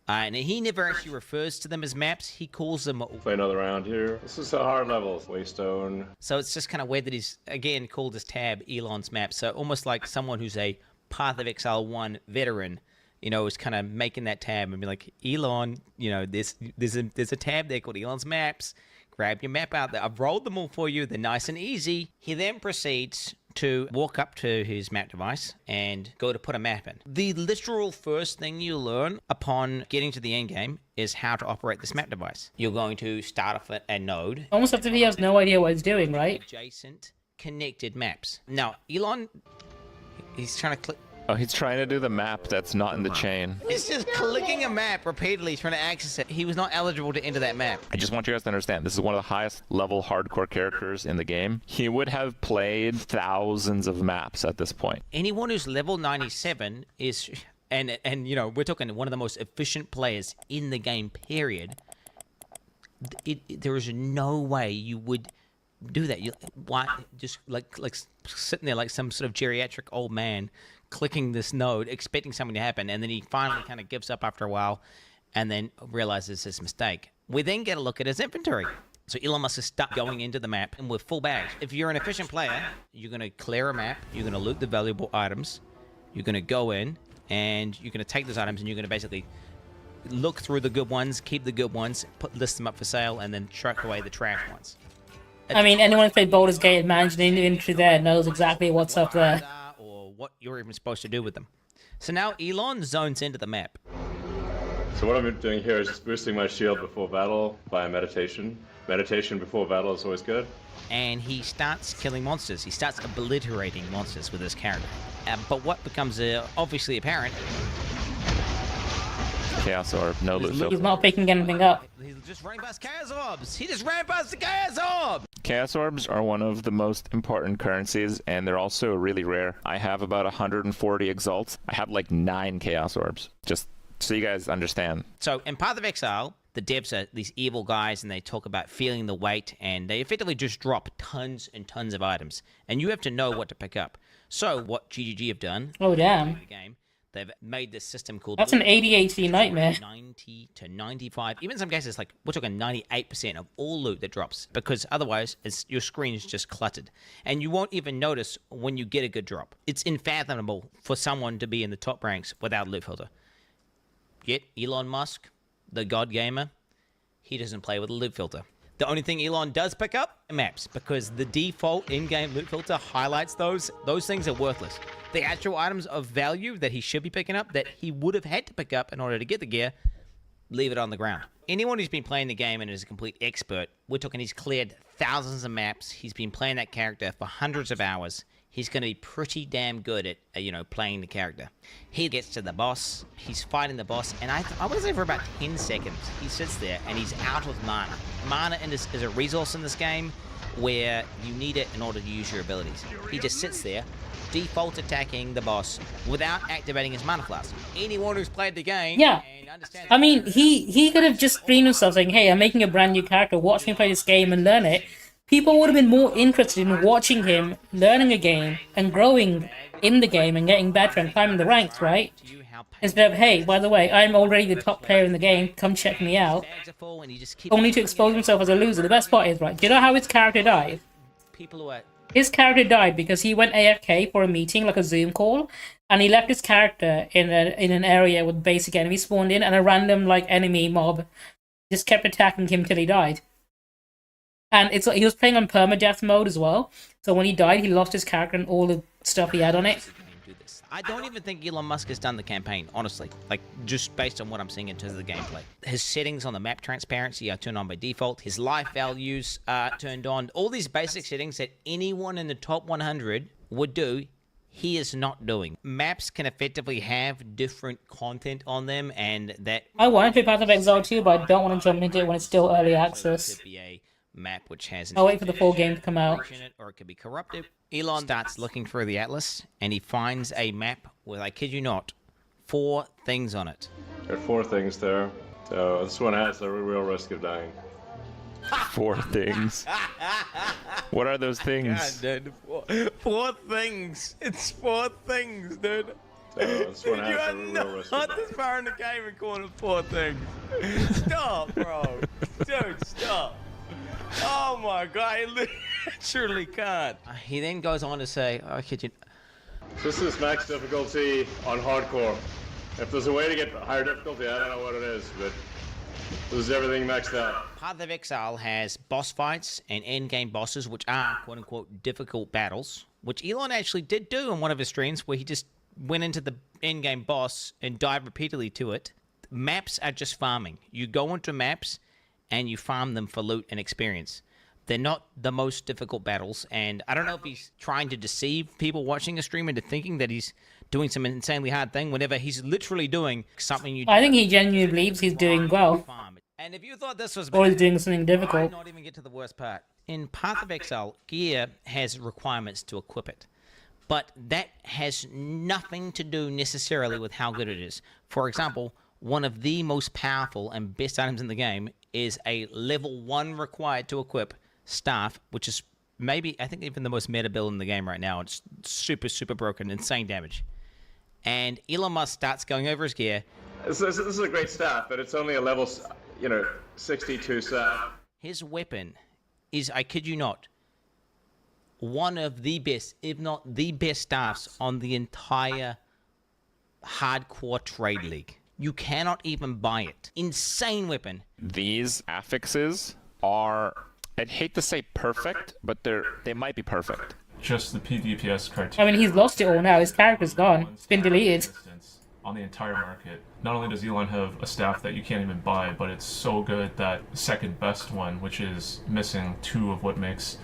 And he never actually refers to them as maps. He calls them... Play another round here. This is a hard level. Waystone. So it's just kind of weird that he's, again, called his tab Elon's Maps. So almost like someone who's a Path of Exile 1 veteran, you know, is kind of making that tab and be like, Elon, you know, there's a tab there called Elon's Maps. Grab your map out there. I've rolled them all for you. They're nice and easy. He then proceeds to walk up to his map device and go to put a map in. The literal first thing you learn upon getting to the end game is how to operate this map device. You're going to start off at a node. Almost as if he has no idea what he's doing, right? Adjacent connected maps. Now, Elon, he's trying to click. Oh, he's trying to do the map that's not in the chain. He's just clicking a map repeatedly, trying to access it. He was not eligible to enter that map. I just want you guys to understand, this is one of the highest level hardcore characters in the game. He would have played thousands of maps at this point. Anyone who's level 97 is, and you know, we're talking one of the most efficient players in the game, period. There is no way you would do that. Why just like sitting there like some sort of geriatric old man clicking this node, expecting something to happen, and then he finally kind of gives up after a while and then realizes his mistake. We then get a look at his inventory. So Elon Musk is stuck going into the map and with full bags. If you're an efficient player, you're going to clear a map, you're going to loot the valuable items, you're going to go in, and you're going to take those items and you're going to basically look through the good ones, keep the good ones, list them up for sale, and then truck away the trash ones. I mean, anyone who's played Baldur's Gate and managed an inventory there knows exactly what's up there. Or what you're even supposed to do with them. So now Elon zones into the map. So what I'm doing here is just boosting my shield before battle via meditation. Meditation before battle is always good. And he starts killing monsters. He starts obliterating monsters with his character. But what becomes obviously apparent... Chaos Orb, no loot filter. He's not picking anything up. He's just running past Chaos Orbs. He just ran past the Chaos Orb. Chaos Orbs are one of the most important currencies, and they're also really rare. I have about 140 Exalts. I have like 9 Chaos Orbs, just so you guys understand. So in Path of Exile, the devs are these evil guys, and they talk about feeling the weight, and they effectively just drop tons and tons of items, and you have to know what to pick up. So what GGG have done... Oh, damn. The game, they've made this system called... That's an ADHD nightmare. 90 to 95, even in some cases, like, we're talking 98% of all loot that drops, because otherwise, your screen is just cluttered. And you won't even notice when you get a good drop. It's unfathomable for someone to be in the top ranks without a loot filter. Yet, Elon Musk, the god gamer, he doesn't play with a loot filter. The only thing Elon does pick up are maps, because the default in-game loot filter highlights those. Those things are worthless. The actual items of value that he should be picking up, that he would have had to pick up in order to get the gear, leave it on the ground. Anyone who's been playing the game and is a complete expert, we're talking he's cleared thousands of maps, he's been playing that character for hundreds of hours, he's going to be pretty damn good at, playing the character. He gets to the boss, he's fighting the boss, and I want to say for about 10 seconds, he sits there and he's out of mana. Mana is a resource in this game where you need it in order to use your abilities. He just sits there, default attacking the boss without activating his mana flask. Anyone who's played the game... Yeah. I mean, he could have just screened himself saying, hey, I'm making a brand new character, watch me play this game and learn it. People would have been more interested in watching him learning a game and growing in the game and getting better and climbing the ranks, right? Instead of, hey, by the way, I'm already the top player in the game, come check me out. Only to expose himself as a loser. The best part is, right, do you know how his character died? His character died because he went AFK for a meeting, like a Zoom call, and he left his character in an area with basic enemies spawned in, and a random enemy mob just kept attacking him till he died. And it's like he was playing on permadeath mode as well, so when he died, he lost his character and all the stuff he had on it. I don't even think Elon Musk has done the campaign, honestly. Just based on what I'm seeing in terms of the gameplay. His settings on the map transparency are turned on by default. His life values are turned on. All these basic settings that anyone in the top 100 would do, he is not doing. Maps can effectively have different content on them, and that... I want to play Path of Exile too, but I don't want to jump into it when it's still early access. Map which has I'll wait for the full game to come out. Or it could be corrupted. Elon starts looking through the atlas and he finds a map with, I kid you not, 4 things on it. There are 4 things there. So this one has the real risk of dying. 4 things. What are those things? God, dude. 4 things. It's 4 things, dude. So this one has You the are real risk of not dying. this far in the game and calling it 4 things. Stop, bro. Dude, stop. Oh my god, I literally can't. He then goes on to say, I kid you. This is max difficulty on hardcore. If there's a way to get higher difficulty, I don't know what it is, but this is everything maxed out. Path of Exile has boss fights and end-game bosses, which are quote-unquote difficult battles, which Elon actually did do in one of his streams, where he just went into the end-game boss and died repeatedly to it. Maps are just farming. You go into maps and you farm them for loot and experience. They're not the most difficult battles, and I don't know if he's trying to deceive people watching a stream into thinking that he's doing some insanely hard thing whenever he's literally doing something you... I think he genuinely believes he's doing well. And if you thought this was... Or he's doing something difficult. Not even get to the worst part. In Path of Exile, gear has requirements to equip it. But that has nothing to do necessarily with how good it is. For example, one of the most powerful and best items in the game is a level 1 required to equip staff, which is maybe, I think, even the most meta build in the game right now. It's super, super broken, insane damage. And Elon Musk starts going over his gear. This is a great staff, but it's only a level, 62 staff. His weapon is, I kid you not, one of the best, if not the best staffs on the entire hardcore trade league. You cannot even buy it. Insane weapon. These affixes are, I'd hate to say perfect, but they might be perfect. Just the PvPS criteria. I mean, he's lost it all now. His character's gone. It's been deleted. On the entire market. Not only does Elon have a staff that you can't even buy, but it's so good that second best one, which is missing 2 of what makes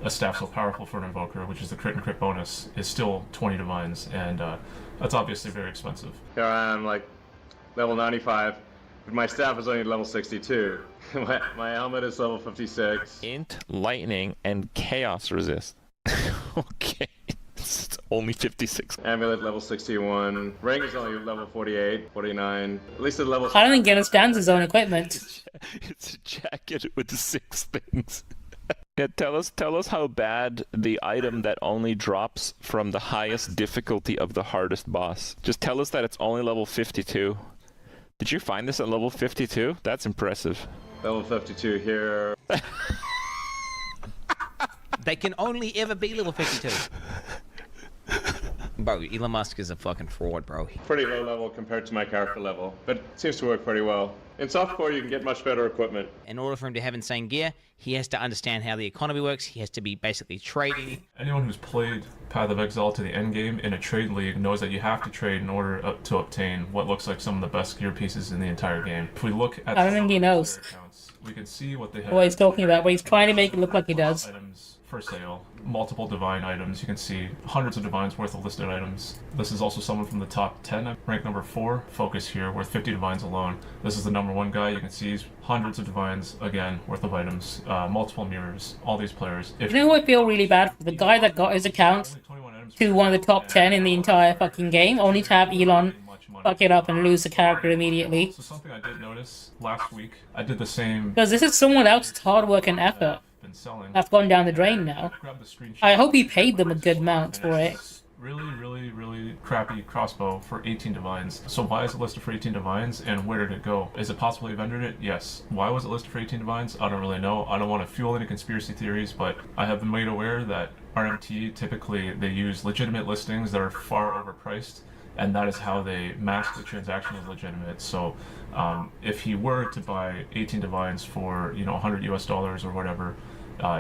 a staff so powerful for an invoker, which is the crit and crit bonus, is still 20 divines, and that's obviously very expensive. Here I am, like, level 95, but my staff is only level 62. my helmet is level 56. Int, lightning, and chaos resist. Okay. It's only 56. Amulet level 61. Ring is only level 48, 49. At least at level... I don't think he understands his own equipment. It's a jacket with 6 things. Yeah, tell us how bad the item that only drops from the highest difficulty of the hardest boss. Just tell us that it's only level 52. Did you find this at level 52? That's impressive. Level 52 here. They can only ever be level 52. Bro, Elon Musk is a fucking fraud, bro. Pretty low level compared to my character level, but it seems to work pretty well. In softcore, you can get much better equipment. In order for him to have insane gear, he has to understand how the economy works. He has to be basically trading. Anyone who's played Path of Exile to the end game in a trade league knows that you have to trade in order to obtain what looks like some of the best gear pieces in the entire game. If we look at... I don't think he knows we can see what they have. What he's talking about, but he's trying to make it look like he does. Items for sale, multiple divine items. You can see hundreds of divines worth of listed items. This is also someone from the top 10, rank number 4, focus here, worth 50 divines alone. This is the number 1 guy. You can see hundreds of divines, again, worth of items, multiple mirrors, all these players. You know who I feel really bad for? The guy that got his account to one of the top 10 in the entire fucking game, only to have Elon fuck it up and lose the character immediately. So something I did notice last week, I did the same... Because this is someone else's hard work and effort that's gone down the drain now. I hope he paid them a good amount for it. Really crappy crossbow for 18 divines. So why is it listed for 18 divines, and where did it go? Is it possible he vendored it? Yes. Why was it listed for 18 divines? I don't really know. I don't want to fuel any conspiracy theories, but I have been made aware that RMT, typically they use legitimate listings that are far overpriced, and that is how they mask the transaction as legitimate. So if he were to buy 18 divines for, $100 US or whatever,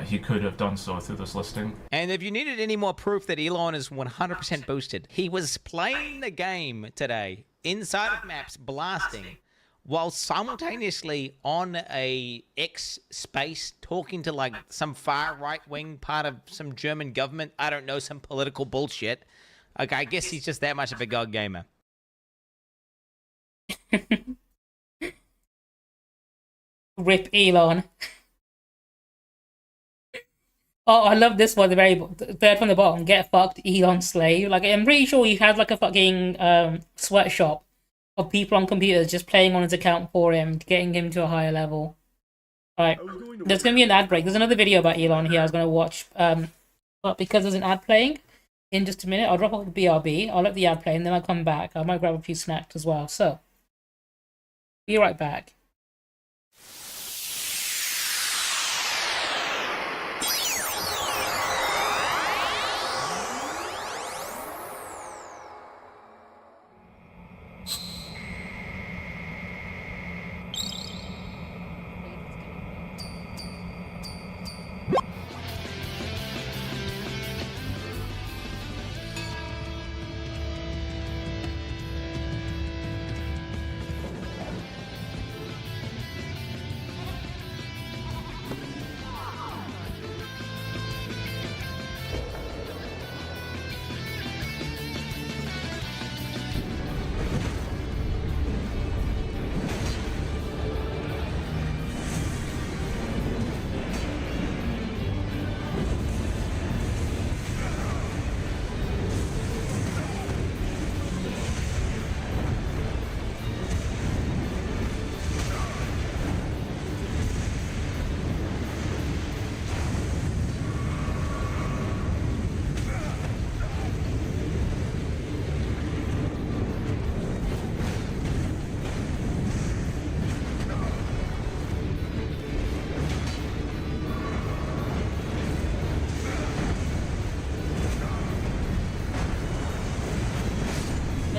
he could have done so through this listing. And if you needed any more proof that Elon is 100% boosted, he was playing the game today inside of maps, blasting, while simultaneously on a X space talking to like some far right wing part of some German government. I don't know, some political bullshit. Okay, I guess he's just that much of a god gamer. Rip Elon. Oh, I love this one, the very third from the bottom. Get fucked, Elon slave. Like, I'm pretty sure he has like a fucking sweatshop of people on computers just playing on his account for him, getting him to a higher level. Alright, there's gonna be an ad break. There's another video about Elon here I was gonna watch. But because there's an ad playing in just a minute, I'll drop off the BRB, I'll let the ad play, and then I'll come back. I might grab a few snacks as well. So, be right back.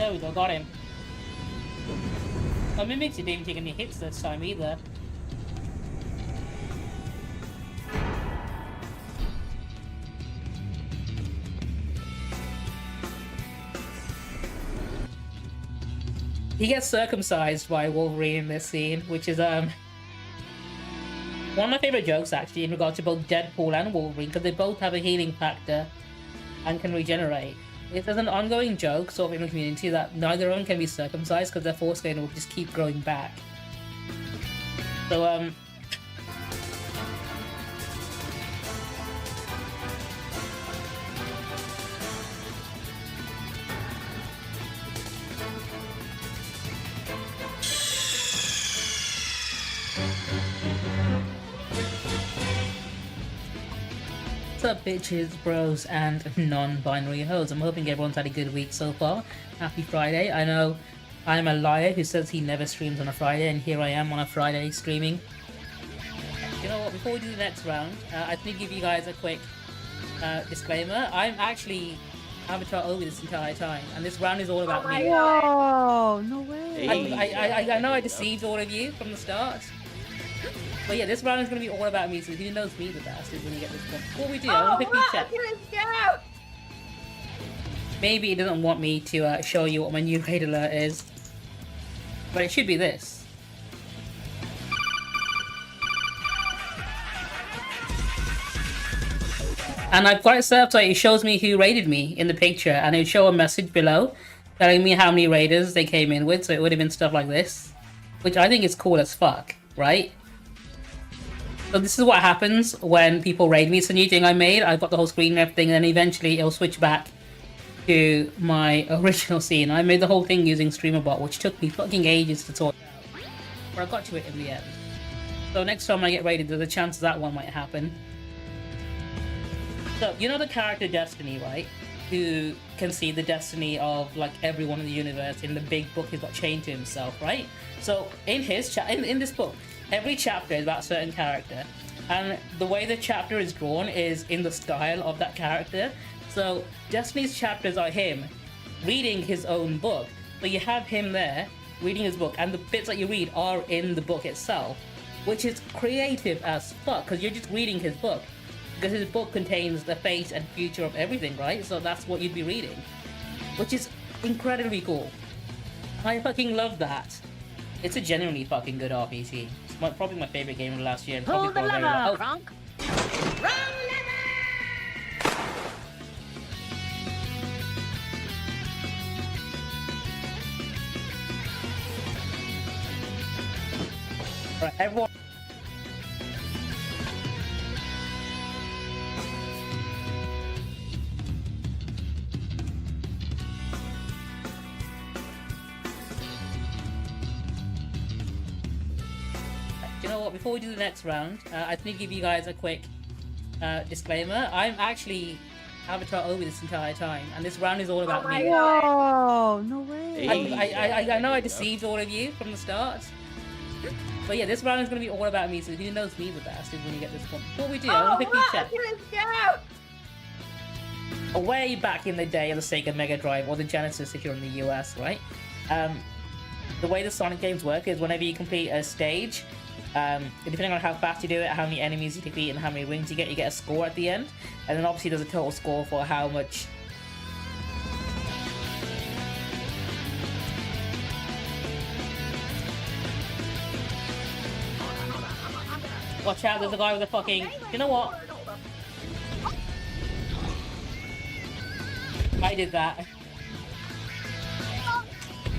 there we go, got him. My mimics didn't even take any hits this time either. He gets circumcised by Wolverine in this scene, which is one of my favorite jokes actually in regard to both Deadpool and Wolverine, because they both have a healing factor and can regenerate. There's an ongoing joke sort of in the community that neither of them can be circumcised because their foreskin will just keep growing back. So what's up, bitches, bros, and non-binary hoes? I'm hoping everyone's had a good week so far. Happy Friday. I know I'm a liar who says he never streams on a Friday, and here I am on a Friday streaming. You know what, before we do the next round, I need to give you guys a quick disclaimer. I'm actually Avatar over this entire time, and this round is all about me. Oh, no way. I know I deceived all of you from the start. But yeah, this round is going to be all about me, so who knows me the best is when you get this one. Before we do, I want to quickly check. Maybe it doesn't want me to show you what my new raid alert is. But it should be this. And I've got it set up so it shows me who raided me in the picture, and it would show a message below telling me how many raiders they came in with, so it would have been stuff like this. Which I think is cool as fuck, right? So this is what happens when people raid me. It's a new thing I made. I've got the whole screen and everything, and then eventually it'll switch back to my original scene. I made the whole thing using StreamerBot, which took me fucking ages to sort out. But I got to it in the end. So next time I get raided, there's a chance that one might happen. So, you know the character Destiny, right? Who can see the destiny of, like, everyone in the universe in the big book he's got chained to himself, right? So, in his in this book, every chapter is about a certain character, and the way the chapter is drawn is in the style of that character. So Destiny's chapters are him reading his own book. So you have him there reading his book, and the bits that you read are in the book itself, which is creative as fuck, because you're just reading his book. Because his book contains the fate and future of everything, right? So that's what you'd be reading, which is incredibly cool. I fucking love that. It's a genuinely fucking good RPG. It's probably my favorite game of the last year. And probably Pull the lever, Gronk. Alright, everyone. You know what, before we do the next round, I need to give you guys a quick disclaimer. I'm actually Avatar over this entire time, and this round is all about me. Oh, no way. I know I deceived all of you from the start. But yeah, this round is going to be all about me, so who knows me the best is when you get this one. Before we do, I want to quickly check. Way back in the day of the Sega Mega Drive, or the Genesis if you're in the US, right? The way the Sonic games work is whenever you complete a stage, depending on how fast you do it, how many enemies you defeat, and how many rings you get a score at the end. And then obviously there's a total score for how much... Watch out, there's a guy with a fucking... You know what? I did that.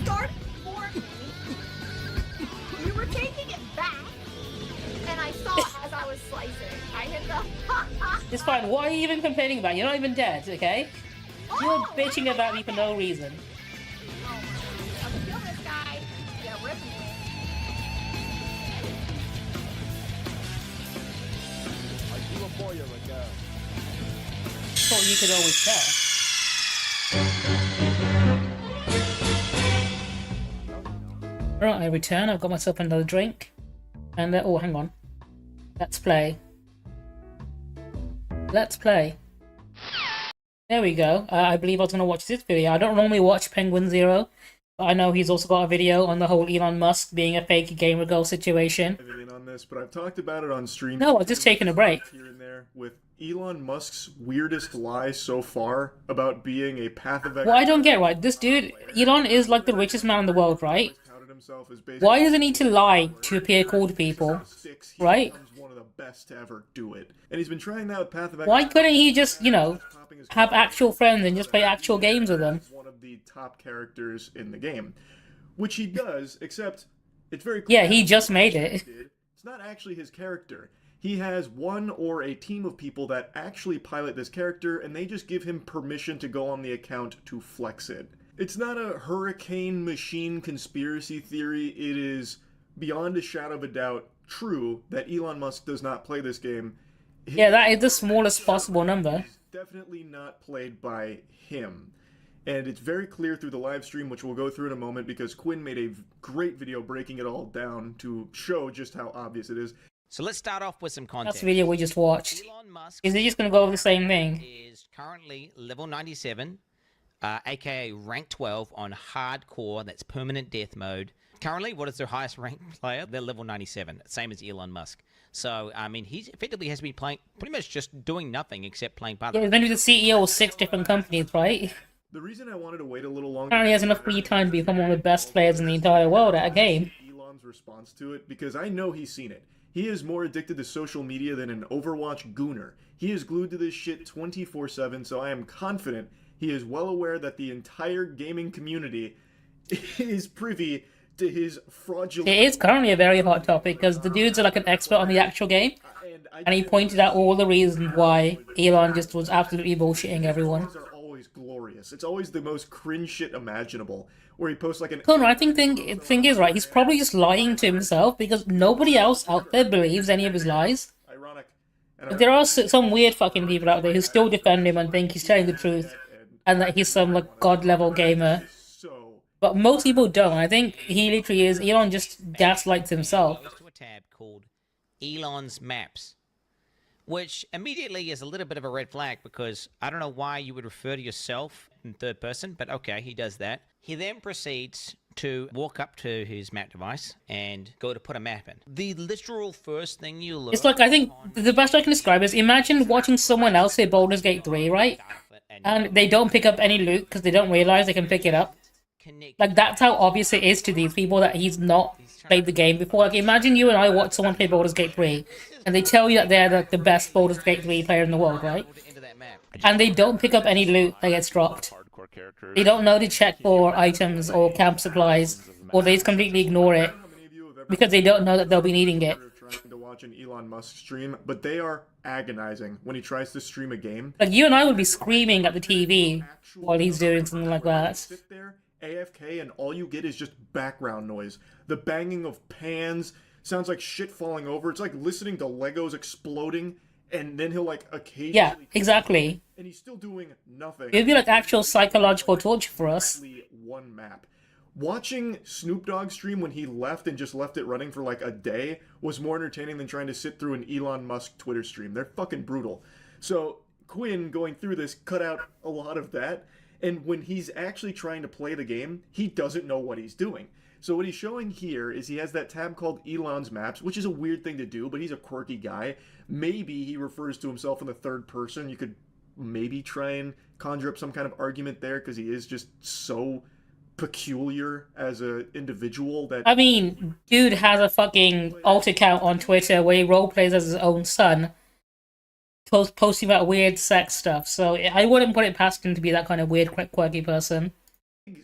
Start for me. You were taking it back, and I saw as I was slicing. I hit the. It's fine. What are you even complaining about? You're not even dead, okay? You're bitching about me for no reason. I'm gonna kill this guy. He's gonna rip me. Are you a boy or a girl? Thought you could always tell. Right, I return. I've got myself another drink. And, oh, hang on. Let's play. Let's play. There we go. I believe I was going to watch this video. I don't normally watch Penguin Zero, but I know he's also got a video on the whole Elon Musk being a fake gamer girl situation. On this, but I've talked about it on stream. No, I was just taking a break. Here and there with Elon Musk's weirdest lie so far about being a path of. Well, I don't get right. This dude, Elon, is like the richest man in the world, right? Why does he need to lie to appear cool to people? Right? One of the best to ever do it, and he's been trying that with Path of. Why couldn't he just, you know, have actual friends and just play actual games with them? One of the top characters in the game, which he does, except it's very clear. Yeah, he just made it. It's not actually his character. He has one or a team of people that actually pilot this character, and they just give him permission to go on the account to flex it. It's not a hurricane machine conspiracy theory. It is beyond a shadow of a doubt true that Elon Musk does not play this game. Yeah, that is the smallest possible number. Definitely not played by him. And it's very clear through the live stream, which we'll go through in a moment, because Quinn made a great video breaking it all down to show just how obvious it is. So let's start off with some context. That's the video we just watched. Elon Musk is he just going to go over the same thing? Is currently level 97, aka rank 12 on hardcore, that's permanent death mode. Currently, what is their highest ranked player? They're level 97, same as Elon Musk. So, I mean, he effectively has been playing, pretty much just doing nothing except playing Path. Yeah, he's going to be the CEO of 6 different companies, right? The reason I wanted to wait a little longer... Apparently he has enough free time to become one of the best players in the entire world at a game. Elon's response to it, because I know he's seen it. He is more addicted to social media than an Overwatch gooner. He is glued to this shit 24/7, so I am confident he is well aware that the entire gaming community is privy to his fraudulent... It is currently a very hot topic, because the dudes are like an expert on the actual game, and he pointed out all the reasons why Elon just was absolutely bullshitting everyone. Glorious. It's always the most cringe shit imaginable, where he posts like an... Connor, I think the thing is, right, he's probably just lying to himself, because nobody else out there believes any of his lies. Ironic. But there are some weird fucking people out there who still defend him and think he's telling the truth, and that he's some, like, god-level gamer. But most people don't. I think he literally is. Elon just gaslights himself. To a tab called Elon's Maps, which immediately is a little bit of a red flag, because I don't know why you would refer to yourself in third person, but okay, he does that. He then proceeds to walk up to his map device and go to put a map in. The literal first thing you look... It's like, I think the best I can describe is, imagine watching someone else say Baldur's Gate 3, right? And they don't pick up any loot because they don't realize they can pick it up. Like, that's how obvious it is to these people that he's not played the game before. Like, imagine you and I watch someone play Baldur's Gate 3, and they tell you that they're like the best Baldur's Gate 3 player in the world, right? And they don't pick up any loot that gets dropped. They don't know to check for items or camp supplies, or they just completely ignore it because they don't know that they'll be needing it. Trying to watch an Elon Musk stream, but they are agonizing when he tries to stream a game. Like, you and I would be screaming at the TV while he's doing something like that. Sit there, AFK, and all you get is just background noise. The banging of pans sounds like shit falling over. It's like listening to Legos exploding, and then he'll like occasionally... Yeah, exactly. And he's still doing nothing. It'd be like actual psychological torture for us. One map. Watching Snoop Dogg stream when he left and just left it running for like a day was more entertaining than trying to sit through an Elon Musk Twitter stream. They're fucking brutal. So Quinn going through this cut out a lot of that. And when he's actually trying to play the game, he doesn't know what he's doing. So what he's showing here is he has that tab called Elon's Maps, which is a weird thing to do, but he's a quirky guy. Maybe he refers to himself in the third person. You could maybe try and conjure up some kind of argument there, because he is just so peculiar as an individual that... I mean, dude has a fucking alt account on Twitter where he roleplays as his own son, posting about weird sex stuff, so I wouldn't put it past him to be that kind of weird, quirky person.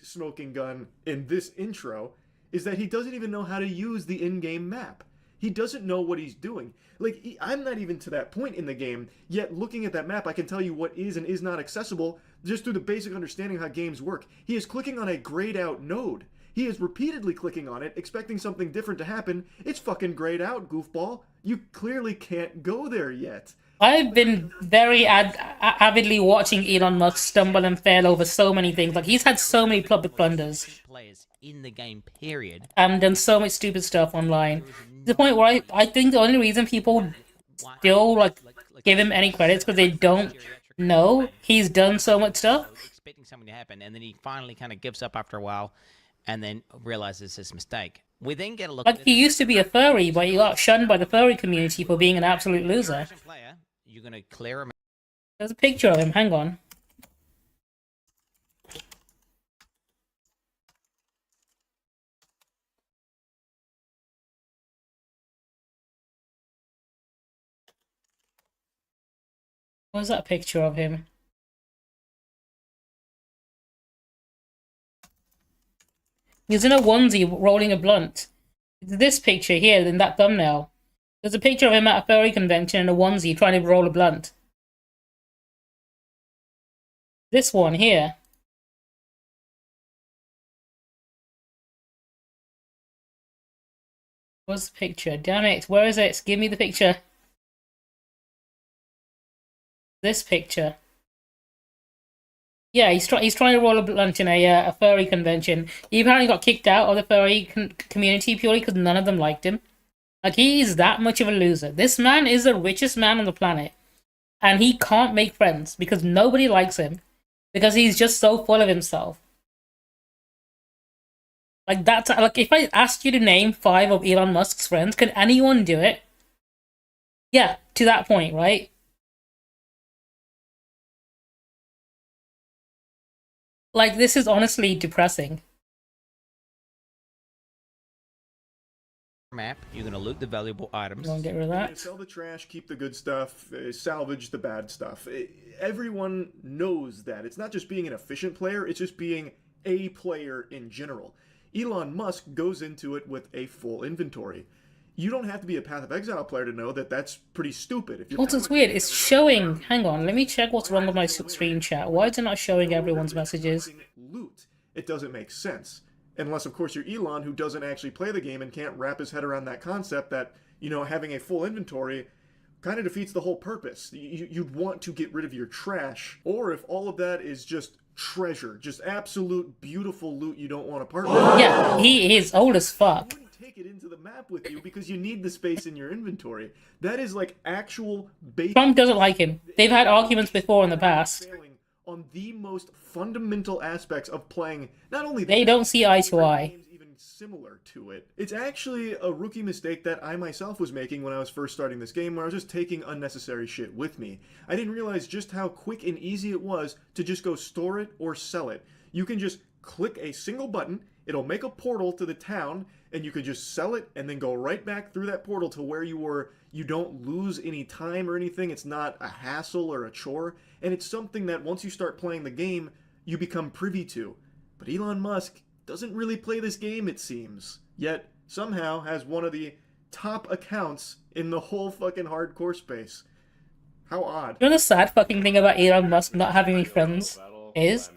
Smoking gun in this intro is that he doesn't even know how to use the in-game map. He doesn't know what he's doing. Like, I'm not even to that point in the game, yet looking at that map, I can tell you what is and is not accessible just through the basic understanding of how games work. He is clicking on a grayed out node. He is repeatedly clicking on it, expecting something different to happen. It's fucking grayed out, goofball. You clearly can't go there yet. I've been very avidly watching Elon Musk stumble and fail over so many things. Like, he's had so many public blunders. Players in the game, period. And done so much stupid stuff online. To the point where I think the only reason people still, like, give him any credit is because they don't No, he's done so much stuff. Expecting something to happen, and then he finally kind of gives up after a while, and then realizes his mistake. We then get a look. Like, he used to be a furry, but he got shunned by the furry community for being an absolute loser. Player, you're gonna clear him. There's a picture of him. Hang on. Where's that picture of him? He's in a onesie rolling a blunt. It's this picture here in that thumbnail. There's a picture of him at a furry convention in a onesie trying to roll a blunt. This one here. Where's the picture? Damn it, where is it? Give me the picture. This picture. Yeah, he's trying to roll a blunt in a furry convention. He apparently got kicked out of the furry community purely because none of them liked him. Like, he's that much of a loser. This man is the richest man on the planet. And he can't make friends because nobody likes him. Because he's just so full of himself. Like, that's like, if I asked you to name 5 of Elon Musk's friends, can anyone do it? Yeah, to that point, right? Like, this is honestly depressing. Map, you're gonna loot the valuable items. Don't get rid of that. Sell the trash, keep the good stuff, salvage the bad stuff. Everyone knows that. It's not just being an efficient player, it's just being a player in general. Elon Musk goes into it with a full inventory. You don't have to be a Path of Exile player to know that that's pretty stupid. If you're Also, it's weird. It's showing... Hang on, let me check what's wrong with my stream chat. Why is it not showing everyone's messages? Loot. It doesn't make sense. Unless, of course, you're Elon, who doesn't actually play the game and can't wrap his head around that concept that, you know, having a full inventory kind of defeats the whole purpose. You'd want to get rid of your trash. Or if all of that is just treasure, just absolute beautiful loot you don't want to part with. Yeah, he is old as fuck. Take it into the map with you because you need the space in your inventory. That is like actual basic. Trump doesn't like him. They've had arguments before in the past. On the most fundamental aspects of playing, not only they don't see eye to eye. Even similar to it. It's actually a rookie mistake that I myself was making when I was first starting this game, where I was just taking unnecessary shit with me. I didn't realize just how quick and easy it was to just go store it or sell it. You can just click a single button, it'll make a portal to the town, and you can just sell it and then go right back through that portal to where you were. You don't lose any time or anything. It's not a hassle or a chore. And it's something that once you start playing the game, you become privy to. But Elon Musk doesn't really play this game, it seems. Yet, somehow has one of the top accounts in the whole fucking hardcore space. How odd. You know the sad fucking thing about Elon Musk not having any friends is?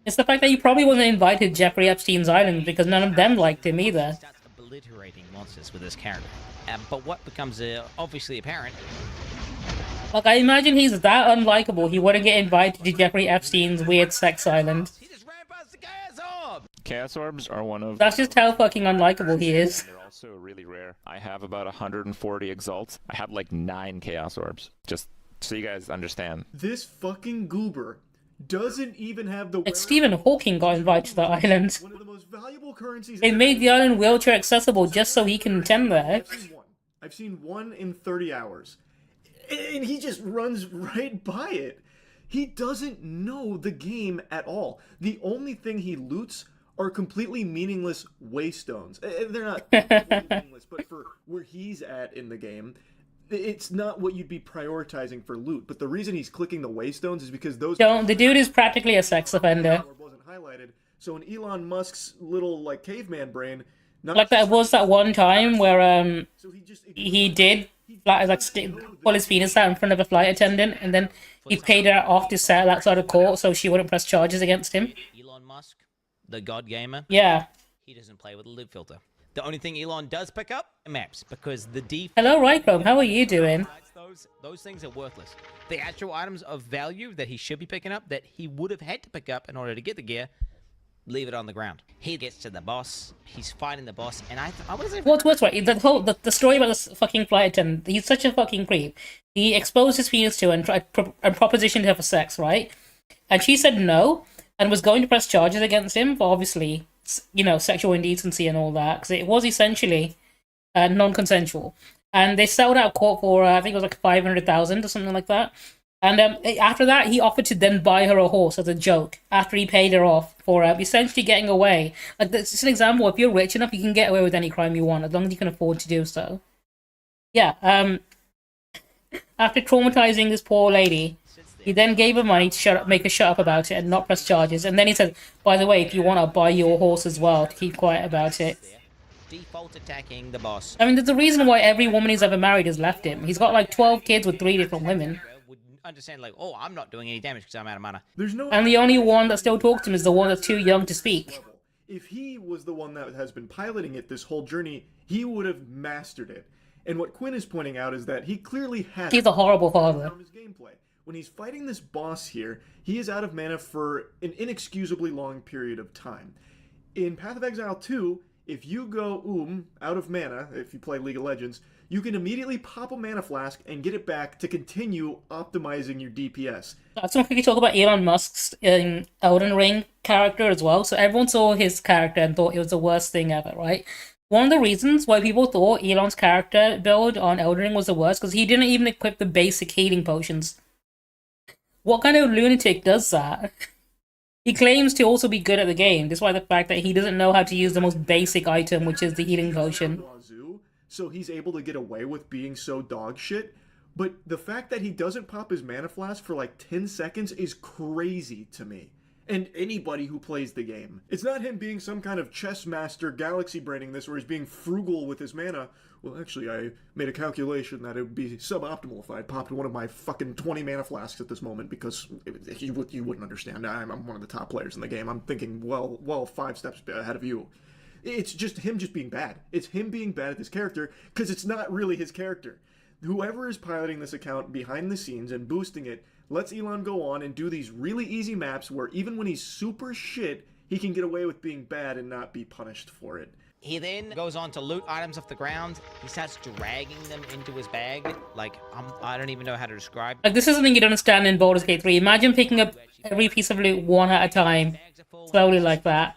It's the fact that he probably wasn't invited to Jeffrey Epstein's island because none of them liked him either. Obliterating monsters with this character. But what becomes obviously apparent... Like, I imagine he's that unlikable he wouldn't get invited to Jeffrey Epstein's weird sex island. Chaos orbs are one of... That's just how fucking unlikable he is. They're also really rare. I have about 140 exalts. I have like 9 chaos orbs. Just so you guys understand. This fucking goober doesn't even have the... Stephen Hawking got invited to the island. One of the most valuable currencies... It made the island wheelchair accessible just so he can attend there. I've seen one in 30 hours. And he just runs right by it. He doesn't know the game at all. The only thing he loots are completely meaningless waystones. They're not meaningless, but for where he's at in the game, it's not what you'd be prioritizing for loot. But the reason he's clicking the waystones is because those... The dude is practically a sex offender. ...wasn't highlighted. So in Elon Musk's little, like, caveman brain... Like, that was that one time where, he did... pull his penis out in front of a flight attendant, and then he paid her off to settle outside of court so she wouldn't press charges against him. Elon Musk, the god gamer. Yeah. He doesn't play with a loot filter. The only thing Elon does pick up are maps, because the default... Hello, Rychrome. How are you doing? Those things are worthless. The actual items of value that he should be picking up, that he would have had to pick up in order to get the gear, leave it on the ground. He gets to the boss. He's fighting the boss, and I wasn't. What's worse, right? The story about this fucking flight attendant. He's such a fucking creep. He exposed his penis to her and propositioned her for sex, right? And she said no, and was going to press charges against him for obviously, sexual indecency and all that, because it was essentially non-consensual. And they settled out of court for I think it was like 500,000 or something like that. And after that, he offered to then buy her a horse as a joke after he paid her off for essentially getting away. Like, that's just an example. If you're rich enough, you can get away with any crime you want as long as you can afford to do so. Yeah. After traumatizing this poor lady, he then gave her money to make her shut up about it and not press charges. And then he said, "By the way, if you want, I'll buy you a horse as well to keep quiet about it." Default attacking the boss. I mean, there's a reason why every woman he's ever married has left him. He's got like 12 kids with 3 different women. Understand, like, oh, I'm not doing any damage because I'm out of mana. And the only one that still talks to him is the one that's too young to speak. If he was the one that has been piloting it this whole journey, he would have mastered it. And what Quinn is pointing out is that he clearly has. He's a horrible father. His gameplay. When he's fighting this boss here, he is out of mana for an inexcusably long period of time. In Path of Exile 2, if you go out of mana, if you play League of Legends, you can immediately pop a mana flask and get it back to continue optimizing your DPS. Let's quickly talk about Elon Musk's Elden Ring character as well. So everyone saw his character and thought it was the worst thing ever, right? One of the reasons why people thought Elon's character build on Elden Ring was the worst, because he didn't even equip the basic healing potions. What kind of lunatic does that? He claims to also be good at the game, despite the fact that he doesn't know how to use the most basic item, which is the healing potion. So he's able to get away with being so dog shit. But the fact that he doesn't pop his mana flask for like 10 seconds is crazy to me. And anybody who plays the game. It's not him being some kind of chess master galaxy braining this where he's being frugal with his mana. Well, actually, I made a calculation that it would be suboptimal if I had popped one of my fucking 20 mana flasks at this moment, because you wouldn't understand. I'm one of the top players in the game. I'm thinking, well, 5 steps ahead of you. It's just him just being bad. It's him being bad at this character, because it's not really his character. Whoever is piloting this account behind the scenes and boosting it lets Elon go on and do these really easy maps where even when he's super shit, he can get away with being bad and not be punished for it. He then goes on to loot items off the ground. He starts dragging them into his bag. Like, I don't even know how to describe. Like, this is something you'd understand in Baldur's Gate 3. Imagine picking up every piece of loot one at a time, slowly like that.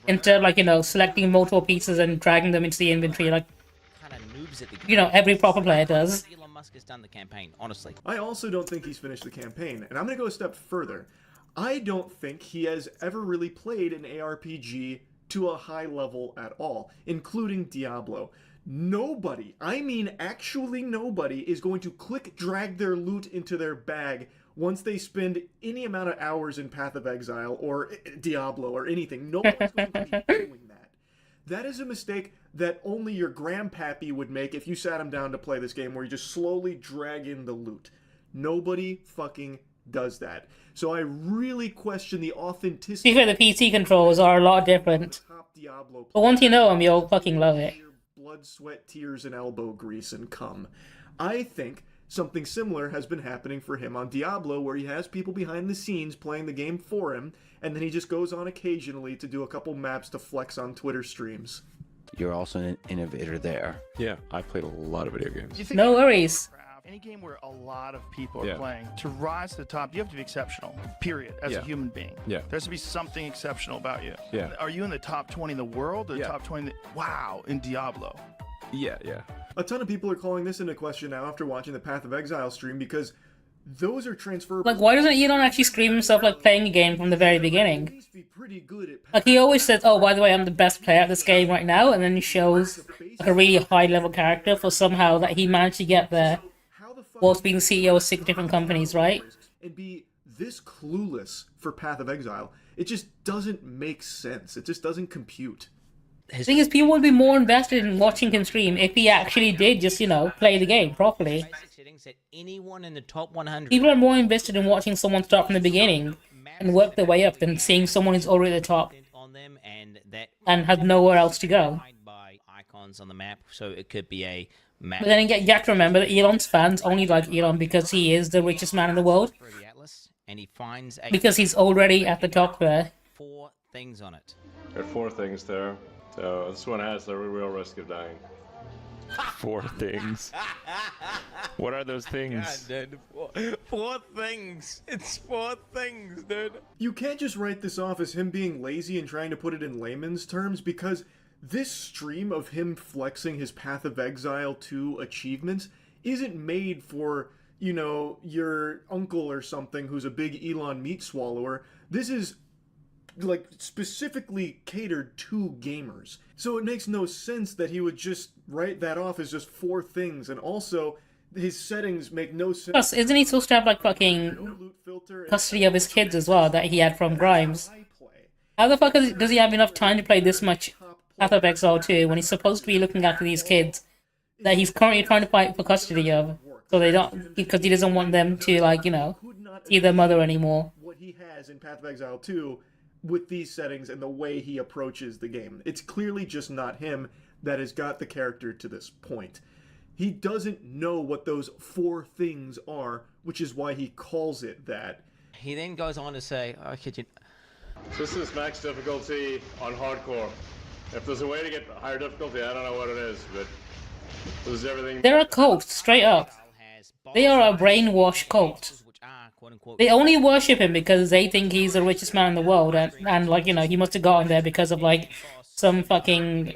Instead of, selecting multiple pieces and dragging them into the inventory, like, every proper player does. Elon Musk has done the campaign, honestly. I also don't think he's finished the campaign, and I'm going to go a step further. I don't think he has ever really played an ARPG to a high level at all, including Diablo. Nobody, I mean actually nobody, is going to drag their loot into their bag once they spend any amount of hours in Path of Exile or Diablo or anything. No one's going to be doing that. That is a mistake that only your grandpappy would make if you sat him down to play this game, where you just slowly drag in the loot. Nobody fucking does that. So I really question the authenticity. To be fair, the PC controls are a lot different. But once you know them, you'll fucking love it. Blood, sweat, tears, and elbow grease and cum. I think something similar has been happening for him on Diablo, where he has people behind the scenes playing the game for him, and then he just goes on occasionally to do a couple maps to flex on Twitter streams. You're also an innovator there. Yeah, I played a lot of video games. No worries. Any game where a lot of people are playing, to rise to the top, you have to be exceptional, period, as a human being. Yeah. There has to be something exceptional about you. Yeah. Are you in the top 20 in the world, or the top 20 wow, in Diablo? Yeah. A ton of people are calling this into question now after watching the Path of Exile stream, because those are transferable. Like, why doesn't Elon actually stream himself like playing a game from the very beginning? Like, he always says, "Oh, by the way, I'm the best player at this game right now," and then he shows like a really high level character for somehow that he managed to get there whilst being the CEO of 6 different companies, right? And be this clueless for Path of Exile. It just doesn't make sense. It just doesn't compute. The thing is, people would be more invested in watching him stream if he actually did just, play the game properly. Anyone in the top 100. People are more invested in watching someone start from the beginning and work their way up than seeing someone who's already at the top and has nowhere else to go. Icons on the map, so it could be a map. But then you have to remember that Elon's fans only like Elon because he is the richest man in the world. And he finds because he's already at the top there. things on it. There are 4 things there. So this one has the real risk of dying. 4 things. What are those things? God, dude. 4 things. It's 4 things, dude. You can't just write this off as him being lazy and trying to put it in layman's terms, because this stream of him flexing his Path of Exile 2 achievements isn't made for, you know, your uncle or something who's a big Elon meat swallower. This is like specifically catered to gamers. So it makes no sense that he would just write that off as just 4 things, and also his settings make no sense. Plus, isn't he supposed to have like fucking custody of his kids as well that he had from Grimes? How the fuck does he have enough time to play this much Path of Exile 2 when he's supposed to be looking after these kids that he's currently trying to fight for custody of, so they don't, because he doesn't want them to, like, you know, see their mother anymore. What he has in Path of Exile 2 with these settings and the way he approaches the game. It's clearly just not him that has got the character to this point. He doesn't know what those 4 things are, which is why he calls it that. He then goes on to say, "I kid you." This is max difficulty on hardcore. If there's a way to get higher difficulty, I don't know what it is, but this is everything. They're a cult, straight up. They are a brainwashed cult. They only worship him because they think he's the richest man in the world, and like, you know, he must have gotten there because of like some fucking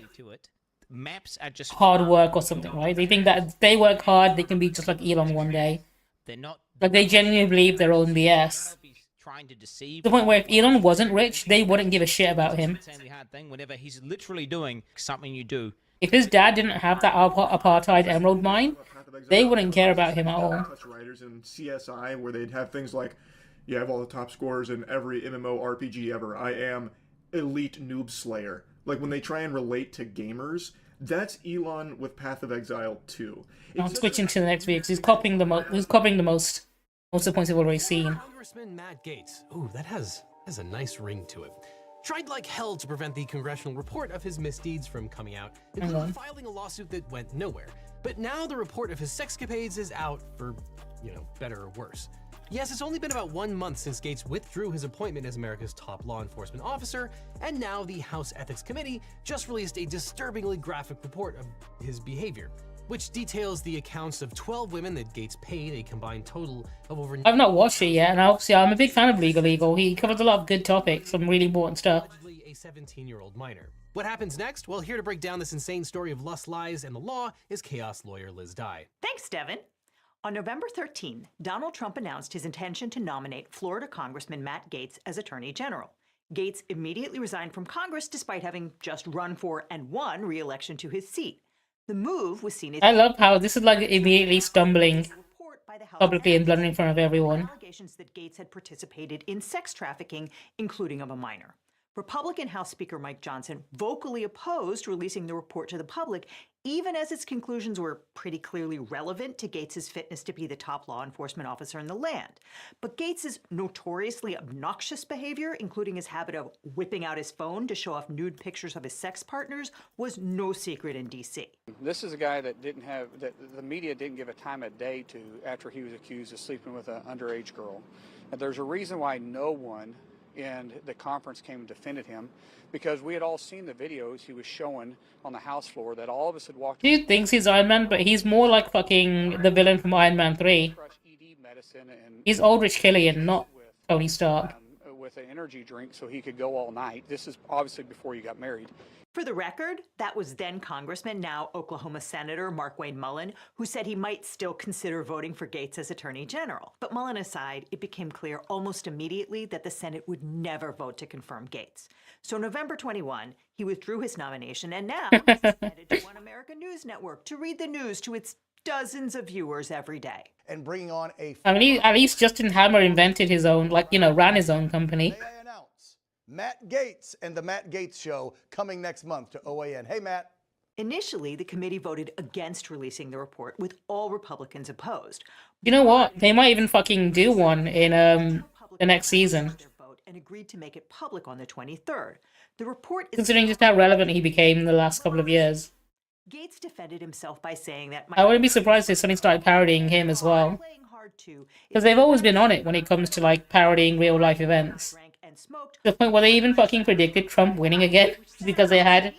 Maps are just hard work or something, right? They think that if they work hard, they can be just like Elon one day. They're not. Like, they genuinely believe their own BS. Trying to deceive. To the point where if Elon wasn't rich, they wouldn't give a shit about him. Hard thing whenever he's literally doing something you do. If his dad didn't have that apartheid emerald mine, they wouldn't care about him at all. Writers in CSI, where they'd have things like, you have all the top scorers in every MMORPG ever. I am elite noob slayer. Like, when they try and relate to gamers, that's Elon with Path of Exile 2. I'm switching to the next video because he's copying the most. He's copying the most of the points we've already seen. Congressman Matt Gaetz. Ooh, that has a nice ring to it. Tried like hell to prevent the congressional report of his misdeeds from coming out, including filing a lawsuit that went nowhere. But now the report of his sexcapades is out for, you know, better or worse. Yes, it's only been about 1 month since Gaetz withdrew his appointment as America's top law enforcement officer, and now the House Ethics Committee just released a disturbingly graphic report of his behavior, which details the accounts of 12 women that Gaetz paid a combined total of over... I've not watched it yet, and obviously I'm a big fan of Legal. He covers a lot of good topics, some really important stuff. A 17-year-old minor. What happens next? Well, here to break down this insane story of lust, lies, and the law is chaos lawyer Liz Dye. Thanks, Devin. On November 13, Donald Trump announced his intention to nominate Florida Congressman Matt Gaetz as Attorney General. Gaetz immediately resigned from Congress despite having just run for and won re-election to his seat. The move was seen as... I love how this is like immediately stumbling publicly and blundering in front of everyone. Allegations that Gaetz had participated in sex trafficking, including of a minor. Republican House Speaker Mike Johnson vocally opposed releasing the report to the public, even as its conclusions were pretty clearly relevant to Gaetz's fitness to be the top law enforcement officer in the land. But Gaetz's notoriously obnoxious behavior, including his habit of whipping out his phone to show off nude pictures of his sex partners, was no secret in D.C. This is a guy that the media didn't give a time of day to after he was accused of sleeping with an underage girl. And there's a reason why no one in the conference came and defended him, because we had all seen the videos he was showing on the House floor that all of us had walked. Dude thinks he's Iron Man, but he's more like fucking the villain from Iron Man 3. He's Aldrich Killian, not Tony Stark. With an energy drink so he could go all night. This is obviously before you got married. For the record, that was then Congressman, now Oklahoma Senator Markwayne Mullin, who said he might still consider voting for Gaetz as Attorney General. But Mullin aside, it became clear almost immediately that the Senate would never vote to confirm Gaetz. So November 21, he withdrew his nomination, and now he's headed to One American News Network to read the news to its dozens of viewers every day. And bringing on a... I mean, at least Justin Hammer invented his own, like, you know, ran his own company. Matt Gaetz and the Matt Gaetz Show coming next month to OAN. Hey, Matt. Initially, the committee voted against releasing the report, with all Republicans opposed. You know what? They might even fucking do one in the next season. And agreed to make it public on the 23rd. The report is... Considering just how relevant he became in the last couple of years. Gaetz defended himself by saying that... I wouldn't be surprised if somebody started parodying him as well. Because they've always been on it when it comes to, like, parodying real-life events. and smoked. To the point where they even fucking predicted Trump winning again because they had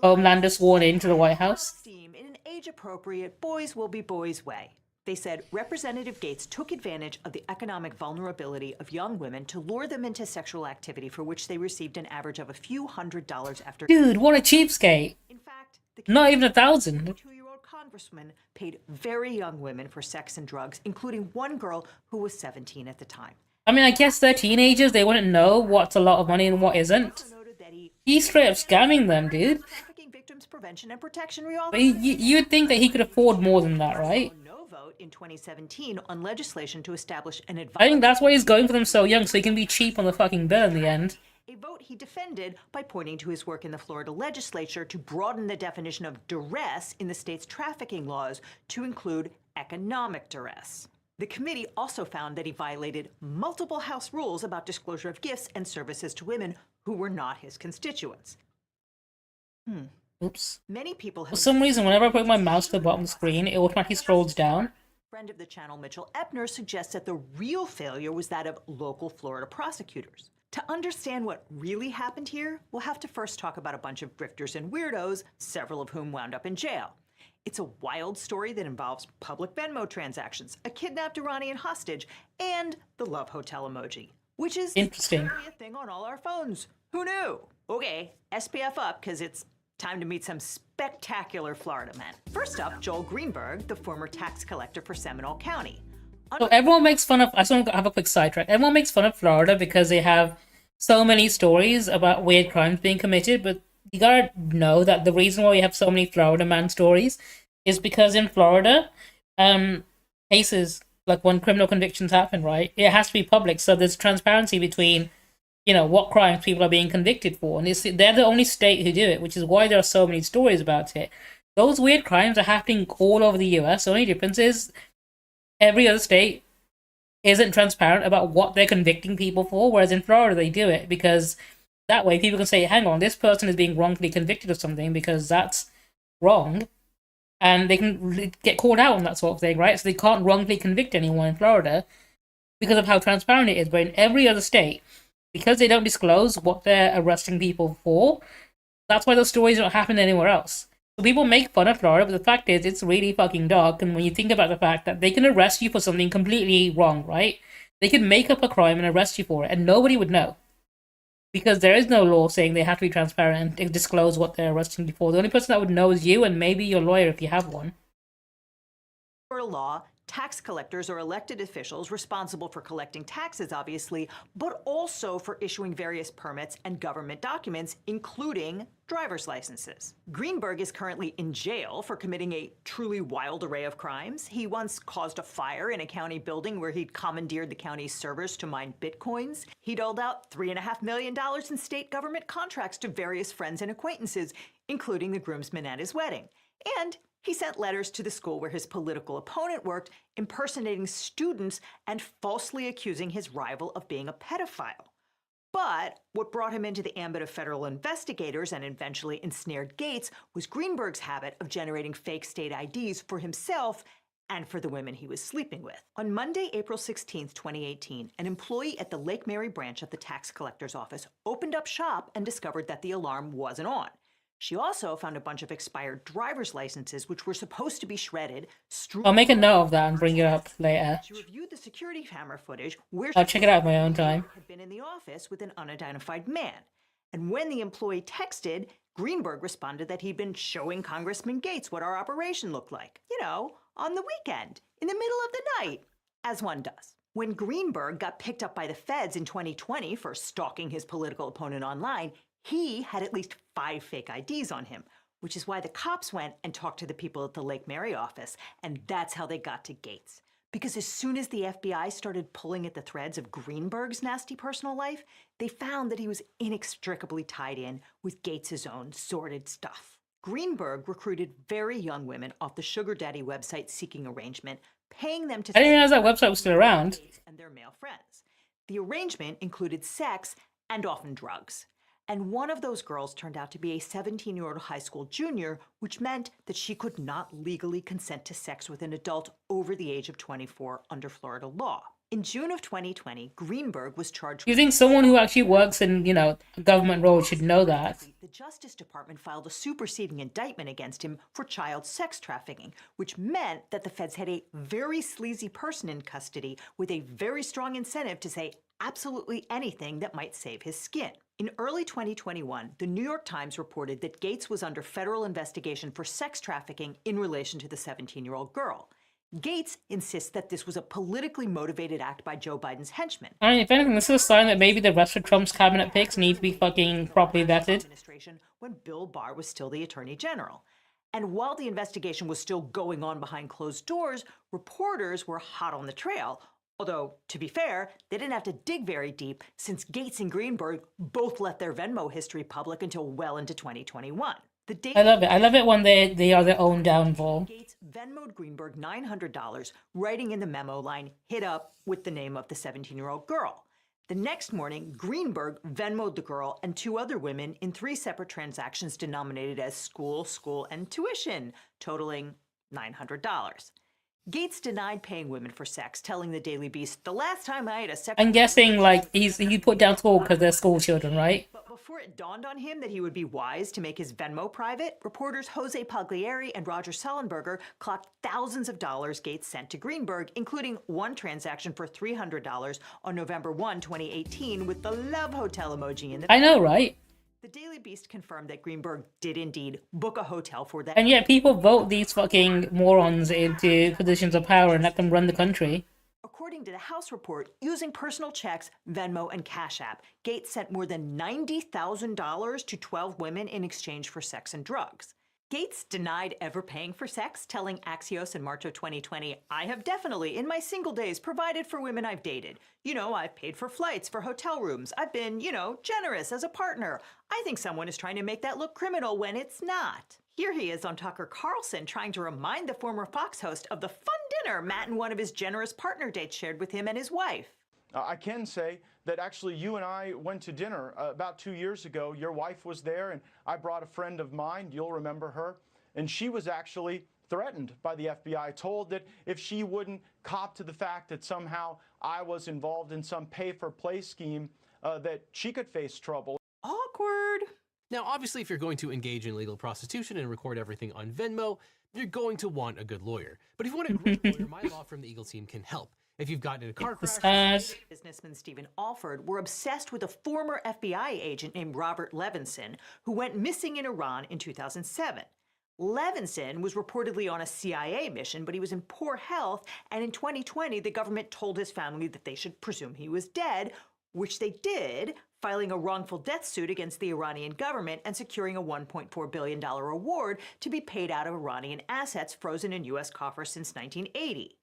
Homelander sworn into the White House. In an age-appropriate boys will be boys way. They said Representative Gates took advantage of the economic vulnerability of young women to lure them into sexual activity for which they received an average of a few $100s after. Dude, what a cheapskate. In fact, not even 1,000. The 2-year-old congressman paid very young women for sex and drugs, including one girl who was 17 at the time. I mean, I guess they're teenagers. They wouldn't know what's a lot of money and what isn't. He's straight up scamming them, dude. Trafficking victims prevention and protection But you'd think that he could afford more than that, right? no vote in 2017 on legislation to establish an I think that's why he's going for them so young, so he can be cheap on the fucking bill in the end. A vote he defended by pointing to his work in the Florida legislature to broaden the definition of duress in the state's trafficking laws to include economic duress. The committee also found that he violated multiple House rules about disclosure of gifts and services to women who were not his constituents. Oops. Many people have... For some reason, whenever I put my mouse to the bottom of the screen, it automatically scrolls down. Friend of the channel, Mitchell Epner, suggests that the real failure was that of local Florida prosecutors. To understand what really happened here, we'll have to first talk about a bunch of grifters and weirdos, several of whom wound up in jail. It's a wild story that involves public Venmo transactions, a kidnapped Iranian hostage, and the love hotel emoji, which is interesting. A thing on all our phones. Who knew? Okay, SPF up, because it's time to meet some spectacular Florida men. First up, Joel Greenberg, the former tax collector for Seminole County. So everyone makes fun of... I just want to have a quick sidetrack. Everyone makes fun of Florida because they have so many stories about weird crimes being committed, but you gotta know that the reason why we have so many Florida man stories is because in Florida, cases, like when criminal convictions happen, right, it has to be public, so there's transparency between, you know, what crimes people are being convicted for, and they're the only state who do it, which is why there are so many stories about it. Those weird crimes are happening all over the US. The only difference is every other state isn't transparent about what they're convicting people for, whereas in Florida they do it because that way people can say, hang on, this person is being wrongfully convicted of something because that's wrong, and they can get called out on that sort of thing, right? So they can't wrongfully convict anyone in Florida because of how transparent it is. But in every other state, because they don't disclose what they're arresting people for, that's why those stories don't happen anywhere else. So people make fun of Florida, but the fact is it's really fucking dark. And when you think about the fact that they can arrest you for something completely wrong, right? They could make up a crime and arrest you for it, and nobody would know. Because there is no law saying they have to be transparent and disclose what they're arresting you for. The only person that would know is you and maybe your lawyer if you have one. For law, tax collectors are elected officials responsible for collecting taxes, obviously, but also for issuing various permits and government documents, including driver's licenses. Greenberg is currently in jail for committing a truly wild array of crimes. He once caused a fire in a county building where he'd commandeered the county's servers to mine bitcoins. He doled out $3.5 million in state government contracts to various friends and acquaintances, including the groomsmen at his wedding. And he sent letters to the school where his political opponent worked, impersonating students and falsely accusing his rival of being a pedophile. But what brought him into the ambit of federal investigators and eventually ensnared Gates was Greenberg's habit of generating fake state IDs for himself and for the women he was sleeping with. On Monday, April 16, 2018, an employee at the Lake Mary branch of the tax collector's office opened up shop and discovered that the alarm wasn't on. She also found a bunch of expired driver's licenses, which were supposed to be shredded. I'll make a note of that and bring it up later. She reviewed the security camera footage where I'll check it out at my own time. Had been in the office with an unidentified man. And when the employee texted, Greenberg responded that he'd been showing Congressman Gates what our operation looked like. You know, on the weekend, in the middle of the night, as one does. When Greenberg got picked up by the feds in 2020 for stalking his political opponent online, he had at least 5 fake IDs on him, which is why the cops went and talked to the people at the Lake Mary office, and that's how they got to Gates. Because as soon as the FBI started pulling at the threads of Greenberg's nasty personal life, they found that he was inextricably tied in with Gates's own sordid stuff. Greenberg recruited very young women off the sugar daddy website Seeking Arrangement, paying them to... I didn't realize that website was still around. ...and their male friends. The arrangement included sex and often drugs. And one of those girls turned out to be a 17-year-old high school junior, which meant that she could not legally consent to sex with an adult over the age of 24 under Florida law. In June of 2020, Greenberg was charged. You think someone who actually works in, you know, a government role should know that? The Justice Department filed a superseding indictment against him for child sex trafficking, which meant that the feds had a very sleazy person in custody with a very strong incentive to say absolutely anything that might save his skin. In early 2021, the New York Times reported that Gates was under federal investigation for sex trafficking in relation to the 17-year-old girl. Gates insists that this was a politically motivated act by Joe Biden's henchmen. I mean, if anything, this is a sign that maybe the rest of Trump's cabinet picks need to be fucking properly vetted. When Bill Barr was still the Attorney General. And while the investigation was still going on behind closed doors, reporters were hot on the trail. Although, to be fair, they didn't have to dig very deep since Gates and Greenberg both let their Venmo history public until well into 2021. I love it. I love it when they are their own downfall. Gates Venmoed Greenberg $900, writing in the memo line, "hit up" with the name of the 17-year-old girl. The next morning, Greenberg Venmoed the girl and two other women in 3 separate transactions denominated as school, and tuition, totaling $900. Gates denied paying women for sex, telling the Daily Beast, "The last time I had a sex..." I'm guessing, like, he put down school because they're school children, right? But before it dawned on him that he would be wise to make his Venmo private, reporters Jose Pagliari and Roger Sullenberger clocked thousands of dollars Gates sent to Greenberg, including one transaction for $300 on November 1, 2018, with the love hotel emoji in the... I know, right? The Daily Beast confirmed that Greenberg did indeed book a hotel for that. And yet people vote these fucking morons into positions of power and let them run the country. According to the House report, using personal checks, Venmo, and Cash App, Gates sent more than $90,000 to 12 women in exchange for sex and drugs. Gates denied ever paying for sex, telling Axios in March of 2020, "I have definitely, in my single days, provided for women I've dated. You know, I've paid for flights, for hotel rooms. I've been, you know, generous as a partner. I think someone is trying to make that look criminal when it's not." Here he is on Tucker Carlson trying to remind the former Fox host of the fun dinner Matt and one of his generous partner dates shared with him and his wife. I can say that actually you and I went to dinner about 2 years ago. Your wife was there, and I brought a friend of mine. You'll remember her. And she was actually threatened by the FBI, told that if she wouldn't cop to the fact that somehow I was involved in some pay-for-play scheme, that she could face trouble. Awkward. Now, obviously, if you're going to engage in legal prostitution and record everything on Venmo, you're going to want a good lawyer. But if you want a great lawyer, my law firm, the Eagle Team, can help. If you've gotten in a car crash... Businessman Stephen Alford were obsessed with a former FBI agent named Robert Levinson, who went missing in Iran in 2007. Levinson was reportedly on a CIA mission, but he was in poor health, and in 2020, the government told his family that they should presume he was dead, which they did, filing a wrongful death suit against the Iranian government and securing a $1.4 billion award to be paid out of Iranian assets frozen in U.S. coffers since 1980.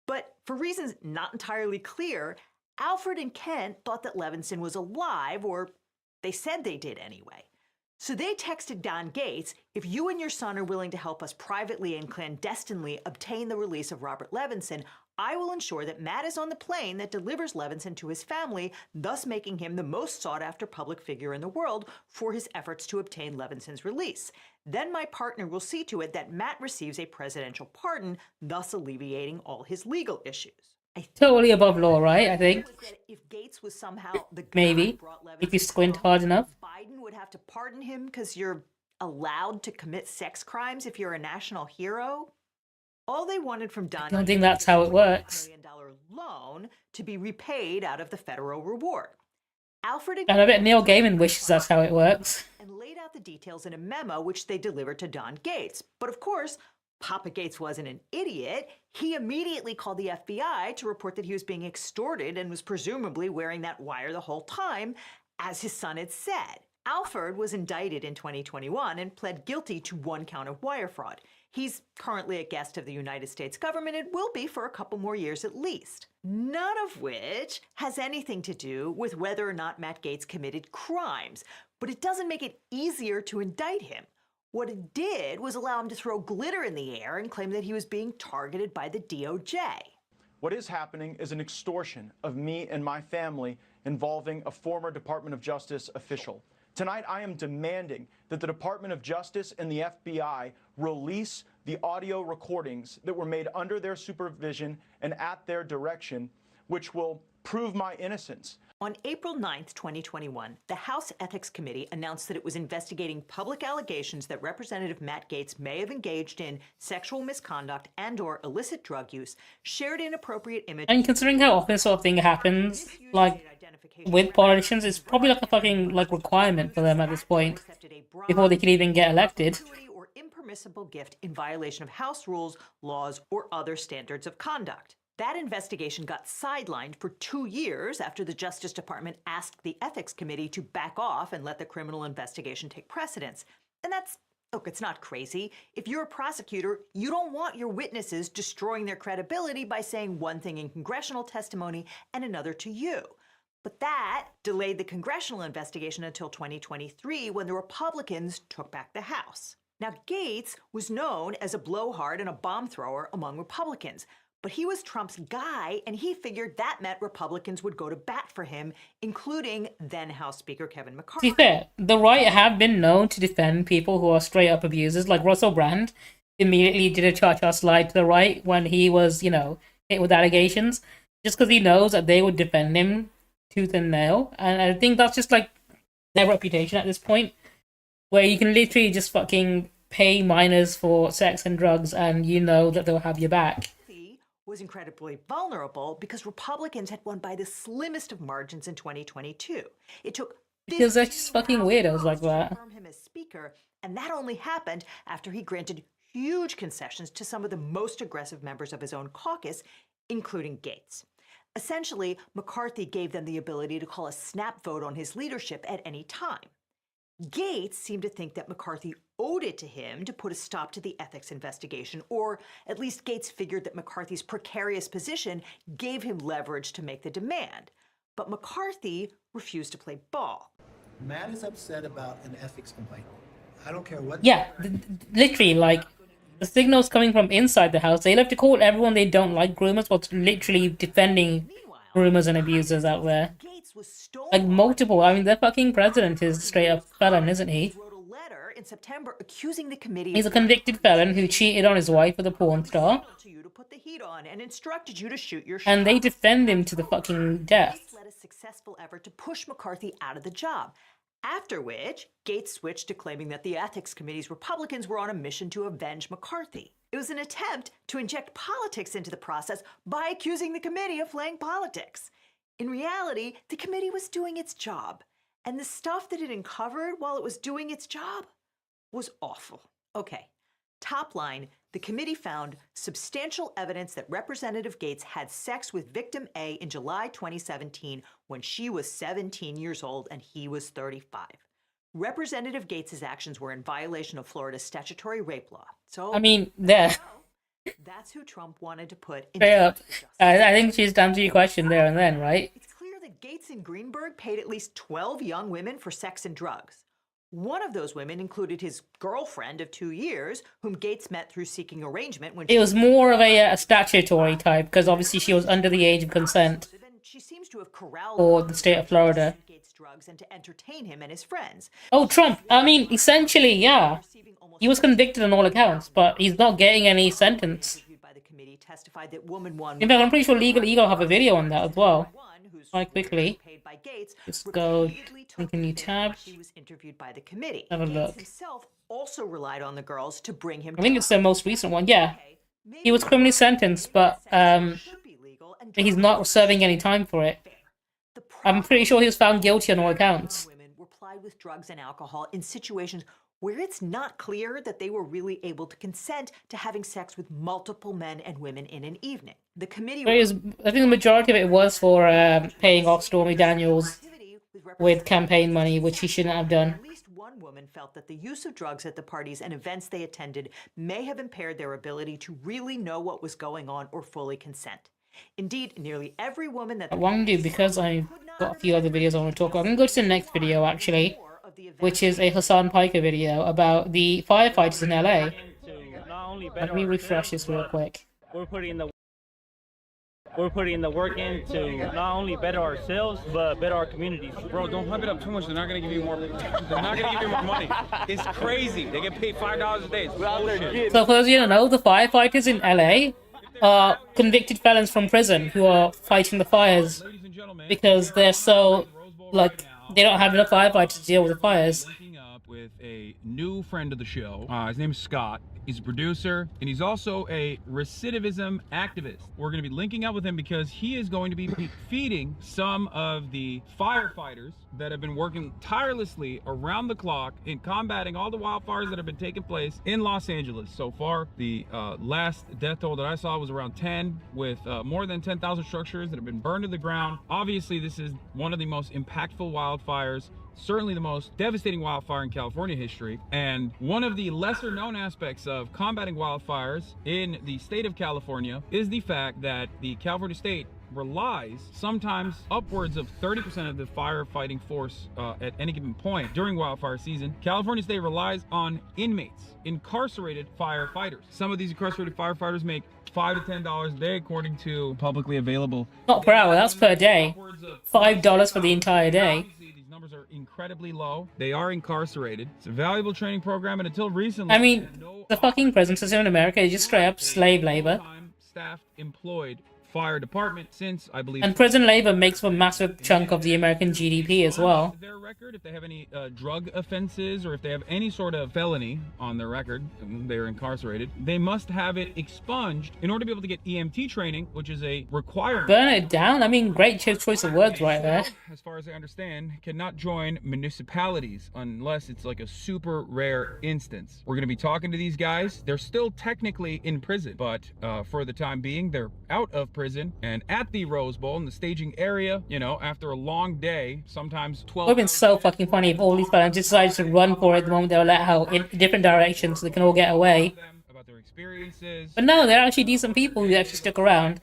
But for reasons not entirely clear, Alfred and Kent thought that Levinson was alive, or they said they did anyway. So they texted Don Gates, "If you and your son are willing to help us privately and clandestinely obtain the release of Robert Levinson, I will ensure that Matt is on the plane that delivers Levinson to his family, thus making him the most sought-after public figure in the world for his efforts to obtain Levinson's release. Then my partner will see to it that Matt receives a presidential pardon, thus alleviating all his legal issues." Totally above law, right? I think. If Gates was somehow the guy Maybe. who brought Levinson If you squint hard enough. Biden would have to pardon him because you're allowed to commit sex crimes if you're a national hero. All they wanted from Don I don't think that's how it works. $1 million loan to be repaid out of the federal reward. Alfred And I bet Neil Gaiman wishes that's how it works. and laid out the details in a memo which they delivered to Don Gates. But of course, Papa Gates wasn't an idiot. He immediately called the FBI to report that he was being extorted and was presumably wearing that wire the whole time, as his son had said. Alfred was indicted in 2021 and pled guilty to 1 count of wire fraud. He's currently a guest of the United States government and will be for a couple more years at least. None of which has anything to do with whether or not Matt Gaetz committed crimes, but it doesn't make it easier to indict him. What it did was allow him to throw glitter in the air and claim that he was being targeted by the DOJ. What is happening is an extortion of me and my family involving a former Department of Justice official. Tonight, I am demanding that the Department of Justice and the FBI release the audio recordings that were made under their supervision and at their direction, which will prove my innocence. On April 9th, 2021, the House Ethics Committee announced that it was investigating public allegations that Representative Matt Gaetz may have engaged in sexual misconduct and/or illicit drug use, shared inappropriate images. And considering how often this sort of thing happens, like with politicians, it's probably like a fucking like requirement for them at this point before they can even get elected. Or impermissible gift in violation of House rules, laws, or other standards of conduct. That investigation got sidelined for 2 years after the Justice Department asked the Ethics Committee to back off and let the criminal investigation take precedence. And that's, look, it's not crazy. If you're a prosecutor, you don't want your witnesses destroying their credibility by saying one thing in congressional testimony and another to you. But that delayed the congressional investigation until 2023 when the Republicans took back the House. Now, Gaetz was known as a blowhard and a bomb thrower among Republicans. But he was Trump's guy, and he figured that meant Republicans would go to bat for him, including then House Speaker Kevin McCarthy. To be fair, the right have been known to defend people who are straight up abusers, like Russell Brand immediately did a cha-cha slide to the right when he was, you know, hit with allegations, just because he knows that they would defend him tooth and nail. And I think that's just like their reputation at this point, where you can literally just fucking pay minors for sex and drugs and you know that they'll have your back. Was incredibly vulnerable because Republicans had won by the slimmest of margins in 2022. It took because they're just fucking weirdos like that. To confirm him as speaker, and that only happened after he granted huge concessions to some of the most aggressive members of his own caucus, including Gaetz. Essentially, McCarthy gave them the ability to call a snap vote on his leadership at any time. Gaetz seemed to think that McCarthy owed it to him to put a stop to the ethics investigation, or at least Gaetz figured that McCarthy's precarious position gave him leverage to make the demand. But McCarthy refused to play ball. Matt is upset about an ethics complaint. I don't care what... Yeah, literally, like, the signals coming from inside the House, they love to call everyone they don't like groomers, but literally defending groomers and abusers out there. Like, multiple. I mean, their fucking president is straight up felon, isn't he? In September, accusing the committee He's a convicted felon who cheated on his wife with a porn star. To put the heat on and instructed you to shoot your and they defend him to the fucking death. Led a successful effort to push McCarthy out of the job. After which, Gaetz switched to claiming that the Ethics Committee's Republicans were on a mission to avenge McCarthy. It was an attempt to inject politics into the process by accusing the committee of playing politics. In reality, the committee was doing its job, and the stuff that it uncovered while it was doing its job was awful. Okay, top line, the committee found substantial evidence that Representative Gaetz had sex with victim A in July 2017 when she was 17 years old and he was 35. Representative Gaetz's actions were in violation of Florida's statutory rape law. So, I mean, there. That's who Trump wanted to put in. Straight up. I think she's done to your question there and then, right? It's clear that Gaetz and Greenberg paid at least 12 young women for sex and drugs. One of those women included his girlfriend of 2 years, whom Gaetz met through seeking arrangement when it was more of a statutory type, because obviously she was under the age of consent. She seems to have corralled for the state of Florida. Gaetz drugs and to entertain him and his friends. Oh, Trump. I mean, essentially, yeah. He was convicted on all accounts, but he's not getting any sentence. By the committee, testified that woman one. In fact, I'm pretty sure Legal Eagle have a video on that as well. Quite quickly. Just go continue tab. He was interviewed by the committee. Have a look. Himself also relied on the girls to bring him. I think it's the most recent one. Yeah, he was criminally sentenced, but he's not serving any time for it. I'm pretty sure he was found guilty on all accounts. Women were plied with drugs and alcohol in situations where it's not clear that they were really able to consent to having sex with multiple men and women in an evening. The committee... I think the majority of it was for paying off Stormy Daniels with campaign money, which he shouldn't have done. At least one woman felt that the use of drugs at the parties and events they attended may have impaired their ability to really know what was going on or fully consent. Indeed, nearly every woman that... I want to do, because I've got a few other videos I want to talk about. I'm going to go to the next video, actually, which is a Hassan Piker video about the firefighters in LA. Let me refresh this real quick. We're putting in the we're putting the work in to not only better ourselves, but better our communities. Bro, don't hype it up too much. They're not gonna give you more. They're not gonna give you more money. It's crazy. They get paid $5 a day. It's bullshit. So for those of you who don't know, the firefighters in LA are convicted felons from prison who are fighting the fires because they're so, like, they don't have enough firefighters to deal with the fires. With a new friend of the show. His name is Scott. He's a producer, and he's also a recidivism activist. We're going to be linking up with him because he is going to be feeding some of the firefighters that have been working tirelessly around the clock in combating all the wildfires that have been taking place in Los Angeles. So far, the last death toll that I saw was around 10, with more than 10,000 structures that have been burned to the ground. Obviously, this is one of the most impactful wildfires, certainly the most devastating wildfire in California history. And one of the lesser known aspects of combating wildfires in the state of California is the fact that the California state relies sometimes upwards of 30% of the firefighting force at any given point during wildfire season. California state relies on inmates, incarcerated firefighters. Some of these incarcerated firefighters make $5 to $10 a day according to publicly available. Not per hour, that's per day. $5 for the entire day. These numbers are incredibly low. They are incarcerated. It's a valuable training program, and until recently, I mean, the fucking prison system in America is just straight up slave labor. Staff employed fire department since, I believe, and prison labor makes a massive chunk of the American GDP as well. Their record, if they have any drug offenses or if they have any sort of felony on their record, they're incarcerated, they must have it expunged in order to be able to get EMT training, which is a requirement. Burn it down? I mean, great choice of words right there. As far as I understand, cannot join municipalities unless it's like a super rare instance. We're going to be talking to these guys. They're still technically in prison, but for the time being, they're out of prison and at the Rose Bowl in the staging area, you know, after a long day, sometimes 12 It would have been so fucking funny if all these felons decided to run for it the moment they were let out in different directions so they can all get away. But no, they're actually decent people who actually stuck around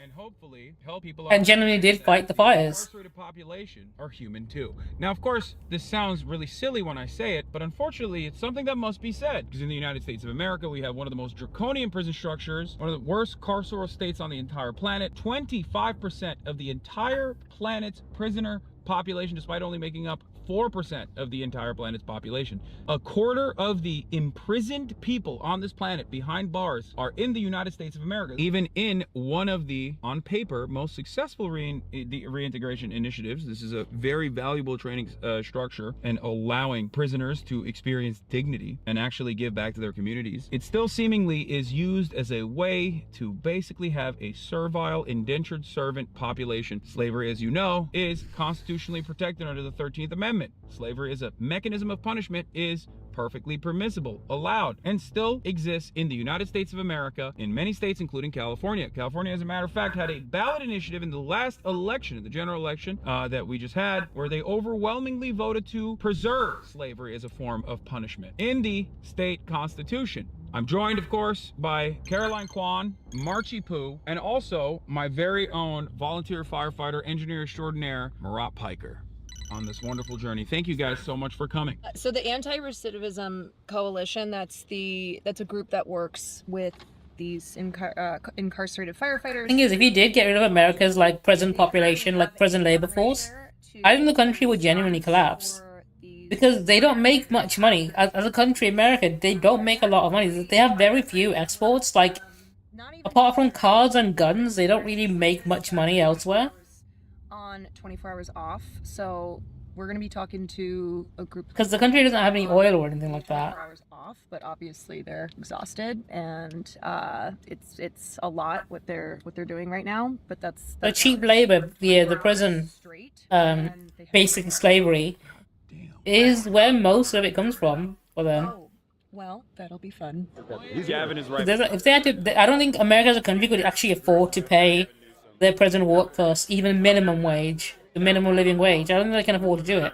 and genuinely did fight the fires. Population are human too. Now, of course, this sounds really silly when I say it, but unfortunately, it's something that must be said. Because in the United States of America, we have one of the most draconian prison structures, one of the worst carceral states on the entire planet. 25% of the entire planet's prisoner population, despite only making up 4% of the entire planet's population. A quarter of the imprisoned people on this planet behind bars are in the United States of America. Even in one of the, on paper, most successful reintegration initiatives, this is a very valuable training structure and allowing prisoners to experience dignity and actually give back to their communities. It still seemingly is used as a way to basically have a servile, indentured servant population. Slavery, as you know, is constitutionally protected under the 13th Amendment. Slavery as a mechanism of punishment is perfectly permissible, allowed, and still exists in the United States of America, in many states, including California. California, as a matter of fact, had a ballot initiative in the last election, the general election that we just had, where they overwhelmingly voted to preserve slavery as a form of punishment in the state constitution. I'm joined, of course, by Caroline Kwan, Marchie Poo, and also my very own volunteer firefighter, engineer extraordinaire, Marat Piker, on this wonderful journey. Thank you guys so much for coming. So the Anti-Recidivism Coalition, that's a group that works with these incarcerated firefighters. The thing is, if you did get rid of America's like prison population, like prison labor force, I think the country would genuinely collapse. Because they don't make much money. As a country, America, they don't make a lot of money. They have very few exports. Like, apart from cars and guns, they don't really make much money elsewhere. On 24 hours off, so we're going to be talking to a group because the country doesn't have any oil or anything like that. 24 hours off, but obviously they're exhausted, and it's a lot what they're doing right now. But that's the cheap labor via the prison, basic slavery, is where most of it comes from for them. Oh, well, that'll be fun. Gavin is right. If they had to, I don't think America as a country could actually afford to pay their prison workforce even minimum wage, the minimum living wage. I don't think they can afford to do it.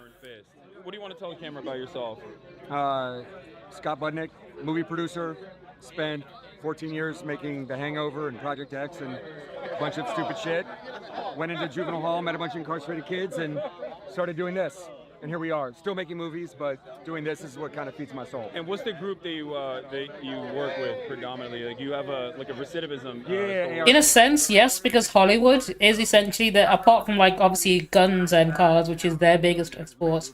What do you want to tell the camera about yourself? Scott Budnick, movie producer, spent 14 years making The Hangover and Project X and a bunch of stupid shit. Went into juvenile hall, met a bunch of incarcerated kids, and started doing this. and here we are, still making movies, but doing this is what kind of feeds my soul. And what's the group that you work with predominantly? Like you have a recidivism. In a sense, yes, because Hollywood is essentially apart from like obviously guns and cars, which is their biggest export.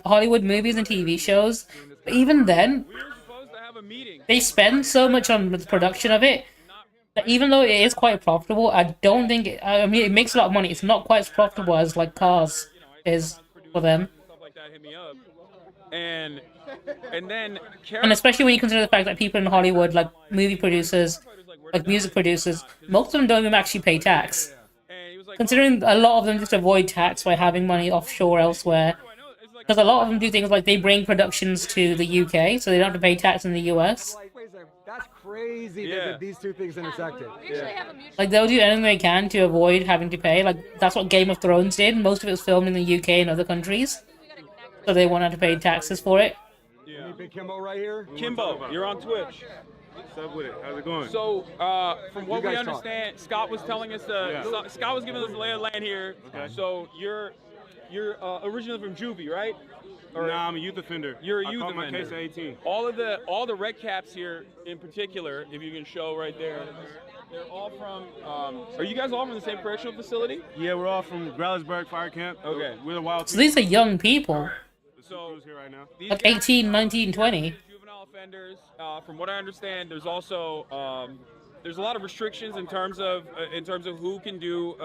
Hollywood movies and TV shows, but even then, they spend so much on the production of it that even though it is quite profitable, I don't think I mean, it makes a lot of money. It's not quite as profitable as like Cars is for them. And then And especially when you consider the fact that people in Hollywood, like movie producers, like music producers, most of them don't even actually pay tax. Considering a lot of them just avoid tax by having money offshore elsewhere. Because a lot of them do things like they bring productions to the UK, so they don't have to pay tax in the US. That's crazy that these two things intersected. Like, they'll do anything they can to avoid having to pay. Like, that's what Game of Thrones did. Most of it was filmed in the UK and other countries. So they won't have to pay taxes for it. Yeah. Big Kimbo right here. Kimbo, you're on Twitch. What's up with it? How's it going? So, from what we understand, Scott was telling us, Scott was giving us the lay of land here. Okay. So, you're originally from Juvie, right? Or, nah, I'm a youth offender. You're a youth offender. offender. My case at 18. All the red caps here, in particular, if you can show right there, they're all from. Are you guys all from the same correctional facility? Yeah, we're all from Growlersburg Fire Camp. Okay. We're the Wild. So these are young people. So here right now. Like 18, 19, 20. Juvenile offenders. From what I understand, there's also there's a lot of restrictions in terms of who can do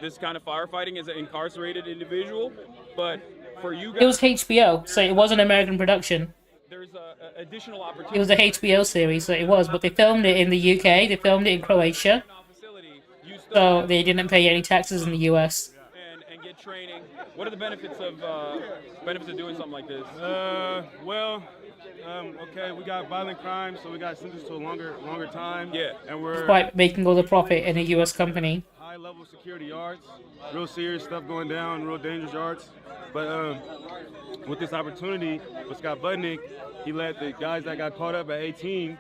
this kind of firefighting as an incarcerated individual. But for you guys, It was HBO, so it was an American production. There's additional opportunities. It was a HBO series, so it was, but they filmed it in the UK, they filmed it in Croatia, so they didn't pay any taxes in the US. And get training. What are the benefits of doing something like this? Okay, we got violent crime, so we got sentenced to a longer time. Yeah, and we're Despite making all the profit in a US company. high level security yards, real serious stuff going down, real dangerous yards. But with this opportunity with Scott Budnick, he let the guys that got caught up at 18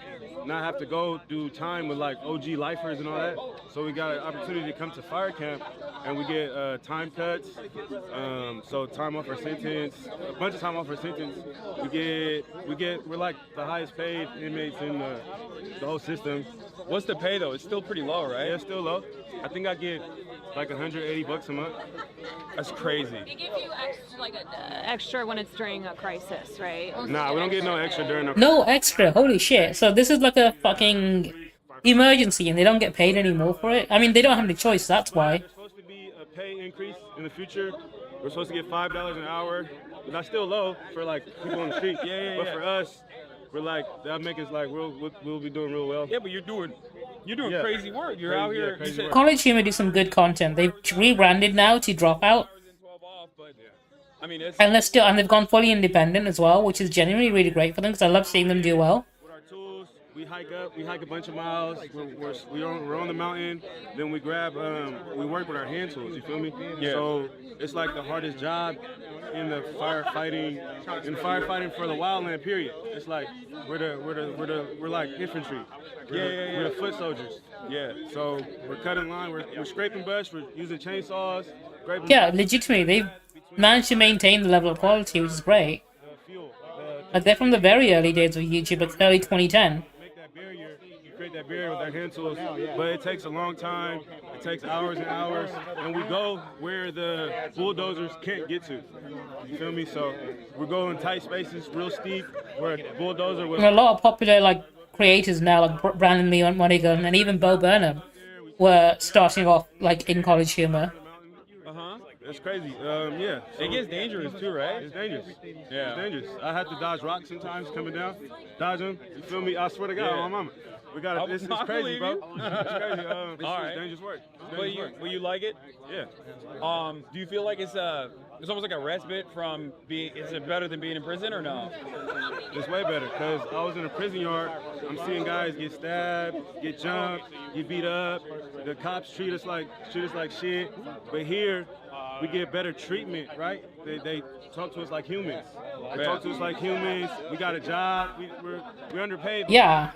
not have to go do time with like OG lifers and all that. So we got an opportunity to come to fire camp and we get time cuts, so time off our sentence, a bunch of time off our sentence. We're like the highest paid inmates in the whole system. What's the pay though? It's still pretty low, right? Yeah, it's still low. I think I get like $180 a month. That's crazy. They give you extra when it's during a crisis, right? Nah, we don't get no extra during the... No extra, holy shit. So this is like a fucking emergency and they don't get paid anymore for it? I mean, they don't have any choice, that's why. There's supposed to be a pay increase in the future. We're supposed to get $5 an hour. But that's still low for like people on the street. But for us, we're like, that'll make us like, we'll be doing real well. Yeah, but you're doing crazy work. You're out here. College Humor do some good content. They've rebranded now to Dropout. I mean, it's... And they've gone fully independent as well, which is genuinely really great for them because I love seeing them do well. We hike a bunch of miles. We're on the mountain. Then we we work with our hand tools. You feel me? Yeah. So it's like the hardest job in the firefighting for the wildland. Period. It's like we're like infantry. We're the foot soldiers. Yeah. So we're cutting line. We're scraping brush. We're using chainsaws. Yeah, legitimately, they've managed to maintain the level of quality, which is great. Like they're from the very early days of YouTube, like early 2010. Create that barrier with our hand tools, but it takes a long time. It takes hours and hours, and we go where the bulldozers can't get to. You feel me? So we're going tight spaces, real steep, where a bulldozer will... And a lot of popular like creators now, like Brandon Lee Monaghan and even Bo Burnham, were starting off like in College Humor. It's crazy. Yeah. It gets dangerous too, right? It's dangerous. Yeah. It's dangerous. I have to dodge rocks sometimes coming down. Dodge them. You feel me? I swear to God, my mama. We got this is crazy, bro. It's crazy. It's dangerous work. Will you like it? Yeah. Do you feel like it's almost like a respite from being? Is it better than being in prison or no? It's way better because I was in a prison yard. I'm seeing guys get stabbed, get jumped, get beat up. The cops treat us like shit. But here, we get better treatment, right? They talk to us like humans. They talk to us like humans. We got a job. We're underpaid. Yeah.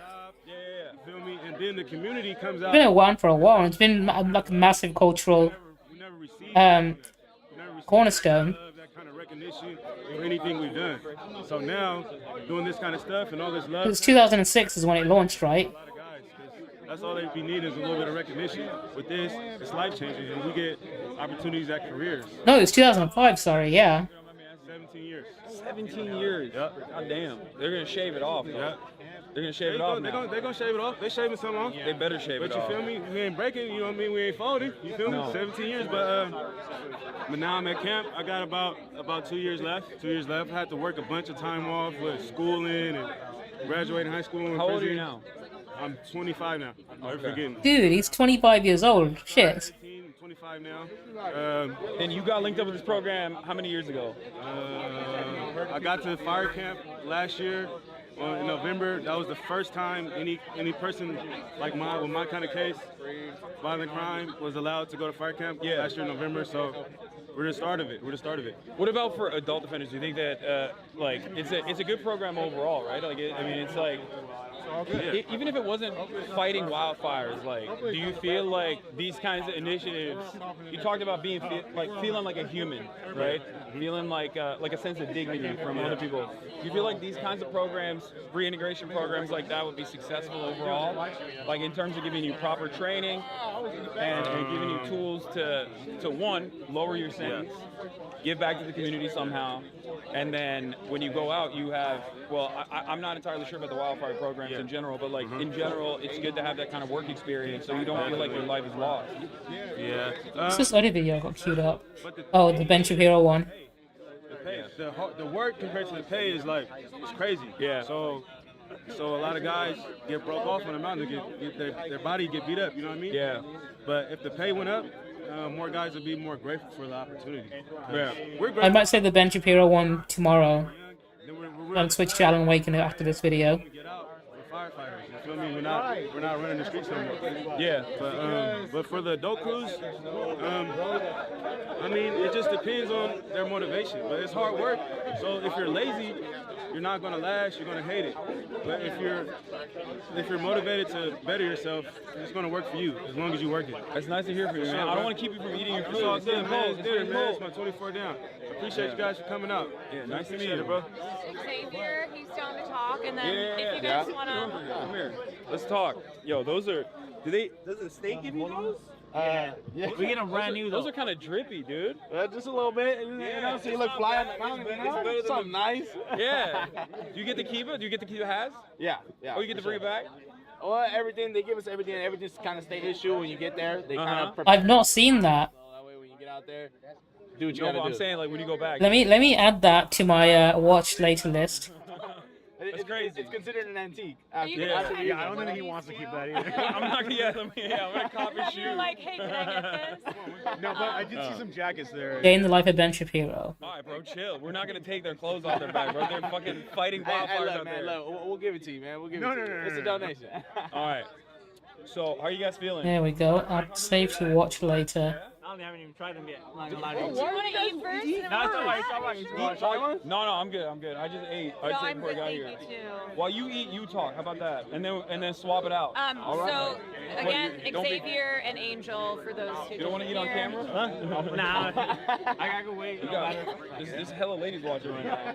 You feel me? And then the community comes out. It's been around for a while. It's been like a massive cultural cornerstone. That kind of recognition for anything we've done. So now, doing this kind of stuff and all this love. It was 2006 is when it launched, right? That's all they be needing is a little bit of recognition. With this, it's life changing, and we get opportunities at careers. No, it was 2005. Sorry, yeah. 17 years. 17 years. Yep. God damn. They're gonna shave it off. Yep. They're gonna shave it off. They're gonna shave it off. They shaving some off. They better shave it off. But you feel me? We ain't breaking. You know what I mean? We ain't folding. You feel me? 17 years, but now I'm at camp. I got about 2 years left. 2 years left. I had to work a bunch of time off with schooling and graduating high school. How old are you now? I'm 25 now. I'm forgetting. Dude, he's 25 years old. Shit. 25 now. And you got linked up with this program how many years ago? I got to fire camp last year in November. That was the first time any person like mine with my kind of case, violent crime, was allowed to go to fire camp last year in November. So we're the start of it. What about for adult offenders? Do you think that like it's a good program overall, right? Like it's like. Even if it wasn't fighting wildfires, like, do you feel like these kinds of initiatives? You talked about being feeling like a human, right? Feeling like a sense of dignity from other people. Do you feel like these kinds of programs, reintegration programs like that, would be successful overall? Like in terms of giving you proper training and giving you tools to one, lower your sentence, give back to the community somehow, and then when you go out, you have. Well, I'm not entirely sure about the wildfire programs in general, but like in general, it's good to have that kind of work experience so you don't feel like your life is lost. Yeah. What's this other video I got queued up? Oh, the Ben Shapiro one. The work compared to the pay is like it's crazy. Yeah. So a lot of guys get broke off on the mountain, get their body get beat up. You know what I mean? Yeah. But if the pay went up, more guys would be more grateful for the opportunity. Yeah. I might say the Ben Shapiro one tomorrow. I'll switch to Alan Wake after this video. Firefighters, you feel me? We're not running the streets no more. Yeah. But for the adult crews, I mean, it just depends on their motivation. But it's hard work. So if you're lazy, you're not gonna last. You're gonna hate it. But if you're motivated to better yourself, it's gonna work for you as long as you work it. That's nice to hear from you, man. I don't want to keep you from eating your food. It's all good, man. It's good, man. It's my 24 down. Appreciate you guys for coming out. Yeah, nice to meet you, bro. Xavier, he's down to talk, and then if you Yeah. guys want to... Come here. Let's talk. Yo, those are... Does the state give you those? Yeah. We get them brand new, though. Those are kind of drippy, dude. Just a little bit. You know, so you look fly on the mountain. You know? Something nice. Yeah. Do you get to keep it? Do you get to keep the hats? Yeah. Oh, you get to bring it back? Well, everything, they give us everything. Everything's kind of state issue when you get there. They kind of I've not seen that. that way when you get out there, do what you No, gotta but do. I'm saying, like, when you go back. Let me add that to my watch later list. It's crazy. It's considered an antique. Yeah, I don't think he wants to keep that either. I'm not gonna get them. Yeah, I'm gonna copy shoes. You're like, hey, can I get this? No, but I did see some jackets there. Day in the life of Ben Shapiro. All right, bro, chill. We're not gonna take their clothes off their back, bro. They're fucking fighting wildfires look, out man, there. look, we'll give it to you, man. We'll give it to you. It's a donation. All right. So, how are you guys feeling? There we go. I'll save to watch later. I haven't even tried them yet. I'm not gonna lie Do you want to eat first? No, I'm good. I just ate. I just ate before I got here. Thank you, too. While you eat, you talk. How about that? And then swap it out. So, again, Don't be- Xavier and Angel, for those who You don't want to eat on camera? Nah, I gotta go wait. There's hella ladies watching right now.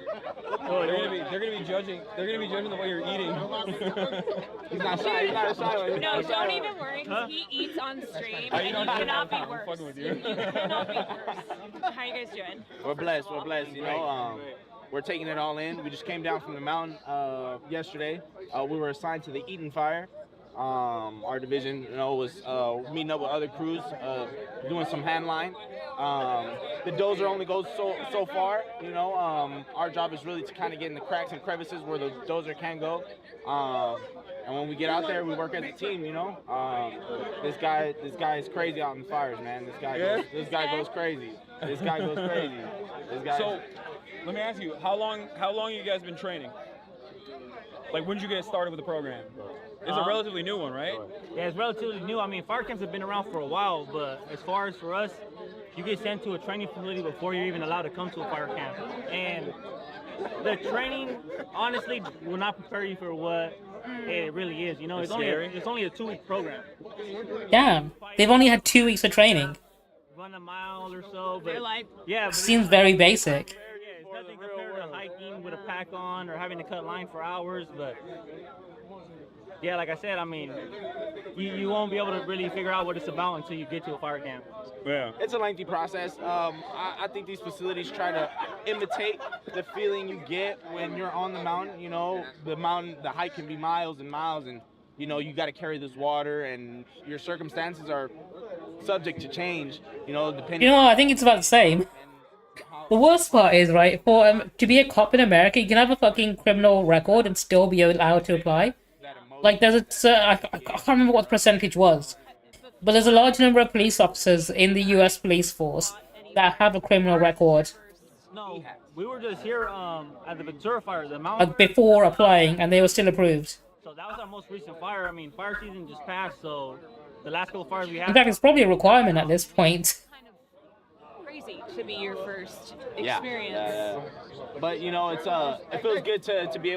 They're gonna be judging. They're gonna be judging the way you're eating. He's not shy. He's not shy. No, don't even worry, because he eats on stream, I and eat he on stream. cannot be I'm worse. fucking with you. He cannot be worse. How you guys doing? We're blessed. We're blessed. You know, we're taking it all in. We just came down from the mountain yesterday. We were assigned to the Eaton Fire. Our division, you know, was meeting up with other crews, doing some hand line. The dozer only goes so far. You know, our job is really to kind of get in the cracks and crevices where the dozer can go. And when we get out there, we work as a team. You know, this guy is crazy out in the fires, man. This guy goes crazy. This guy goes crazy. So, let me ask you, how long you guys been training? Like, when did you get started with the program? It's a relatively new one, right? Yeah, it's relatively new. I mean, fire camps have been around for a while, but as far as for us, you get sent to a training facility before you're even allowed to come to a fire camp. And the training, honestly, will not prepare you for what it really is. You know, it's only a 2-week program. Damn, they've only had 2 weeks of training. run a mile or so. But life. yeah, but Seems very basic. it's nothing compared to hiking with a pack on or having to cut line for hours. But yeah, like I said, I mean, you won't be able to really figure out what it's about until you get to a fire camp. Yeah. It's a lengthy process. I think these facilities try to imitate the feeling you get when you're on the mountain. You know, the hike can be miles and miles, and you know, you got to carry this water, and your circumstances are subject to change. You know, depending. You know what? I think it's about the same. The worst part is, right, for to be a cop in America, you can have a fucking criminal record and still be allowed to apply. Like, there's I can't remember what the percentage was, but there's a large number of police officers in the U.S. police force that have a criminal record No, we were just here at the Ventura fire, the mountain. before applying, and they were still approved. So that was our most recent fire. I mean, fire season just passed, so the last couple of fires we had. In fact, it's probably a requirement at this point. Crazy to be your first Yeah. experience. But you know, it feels good to be able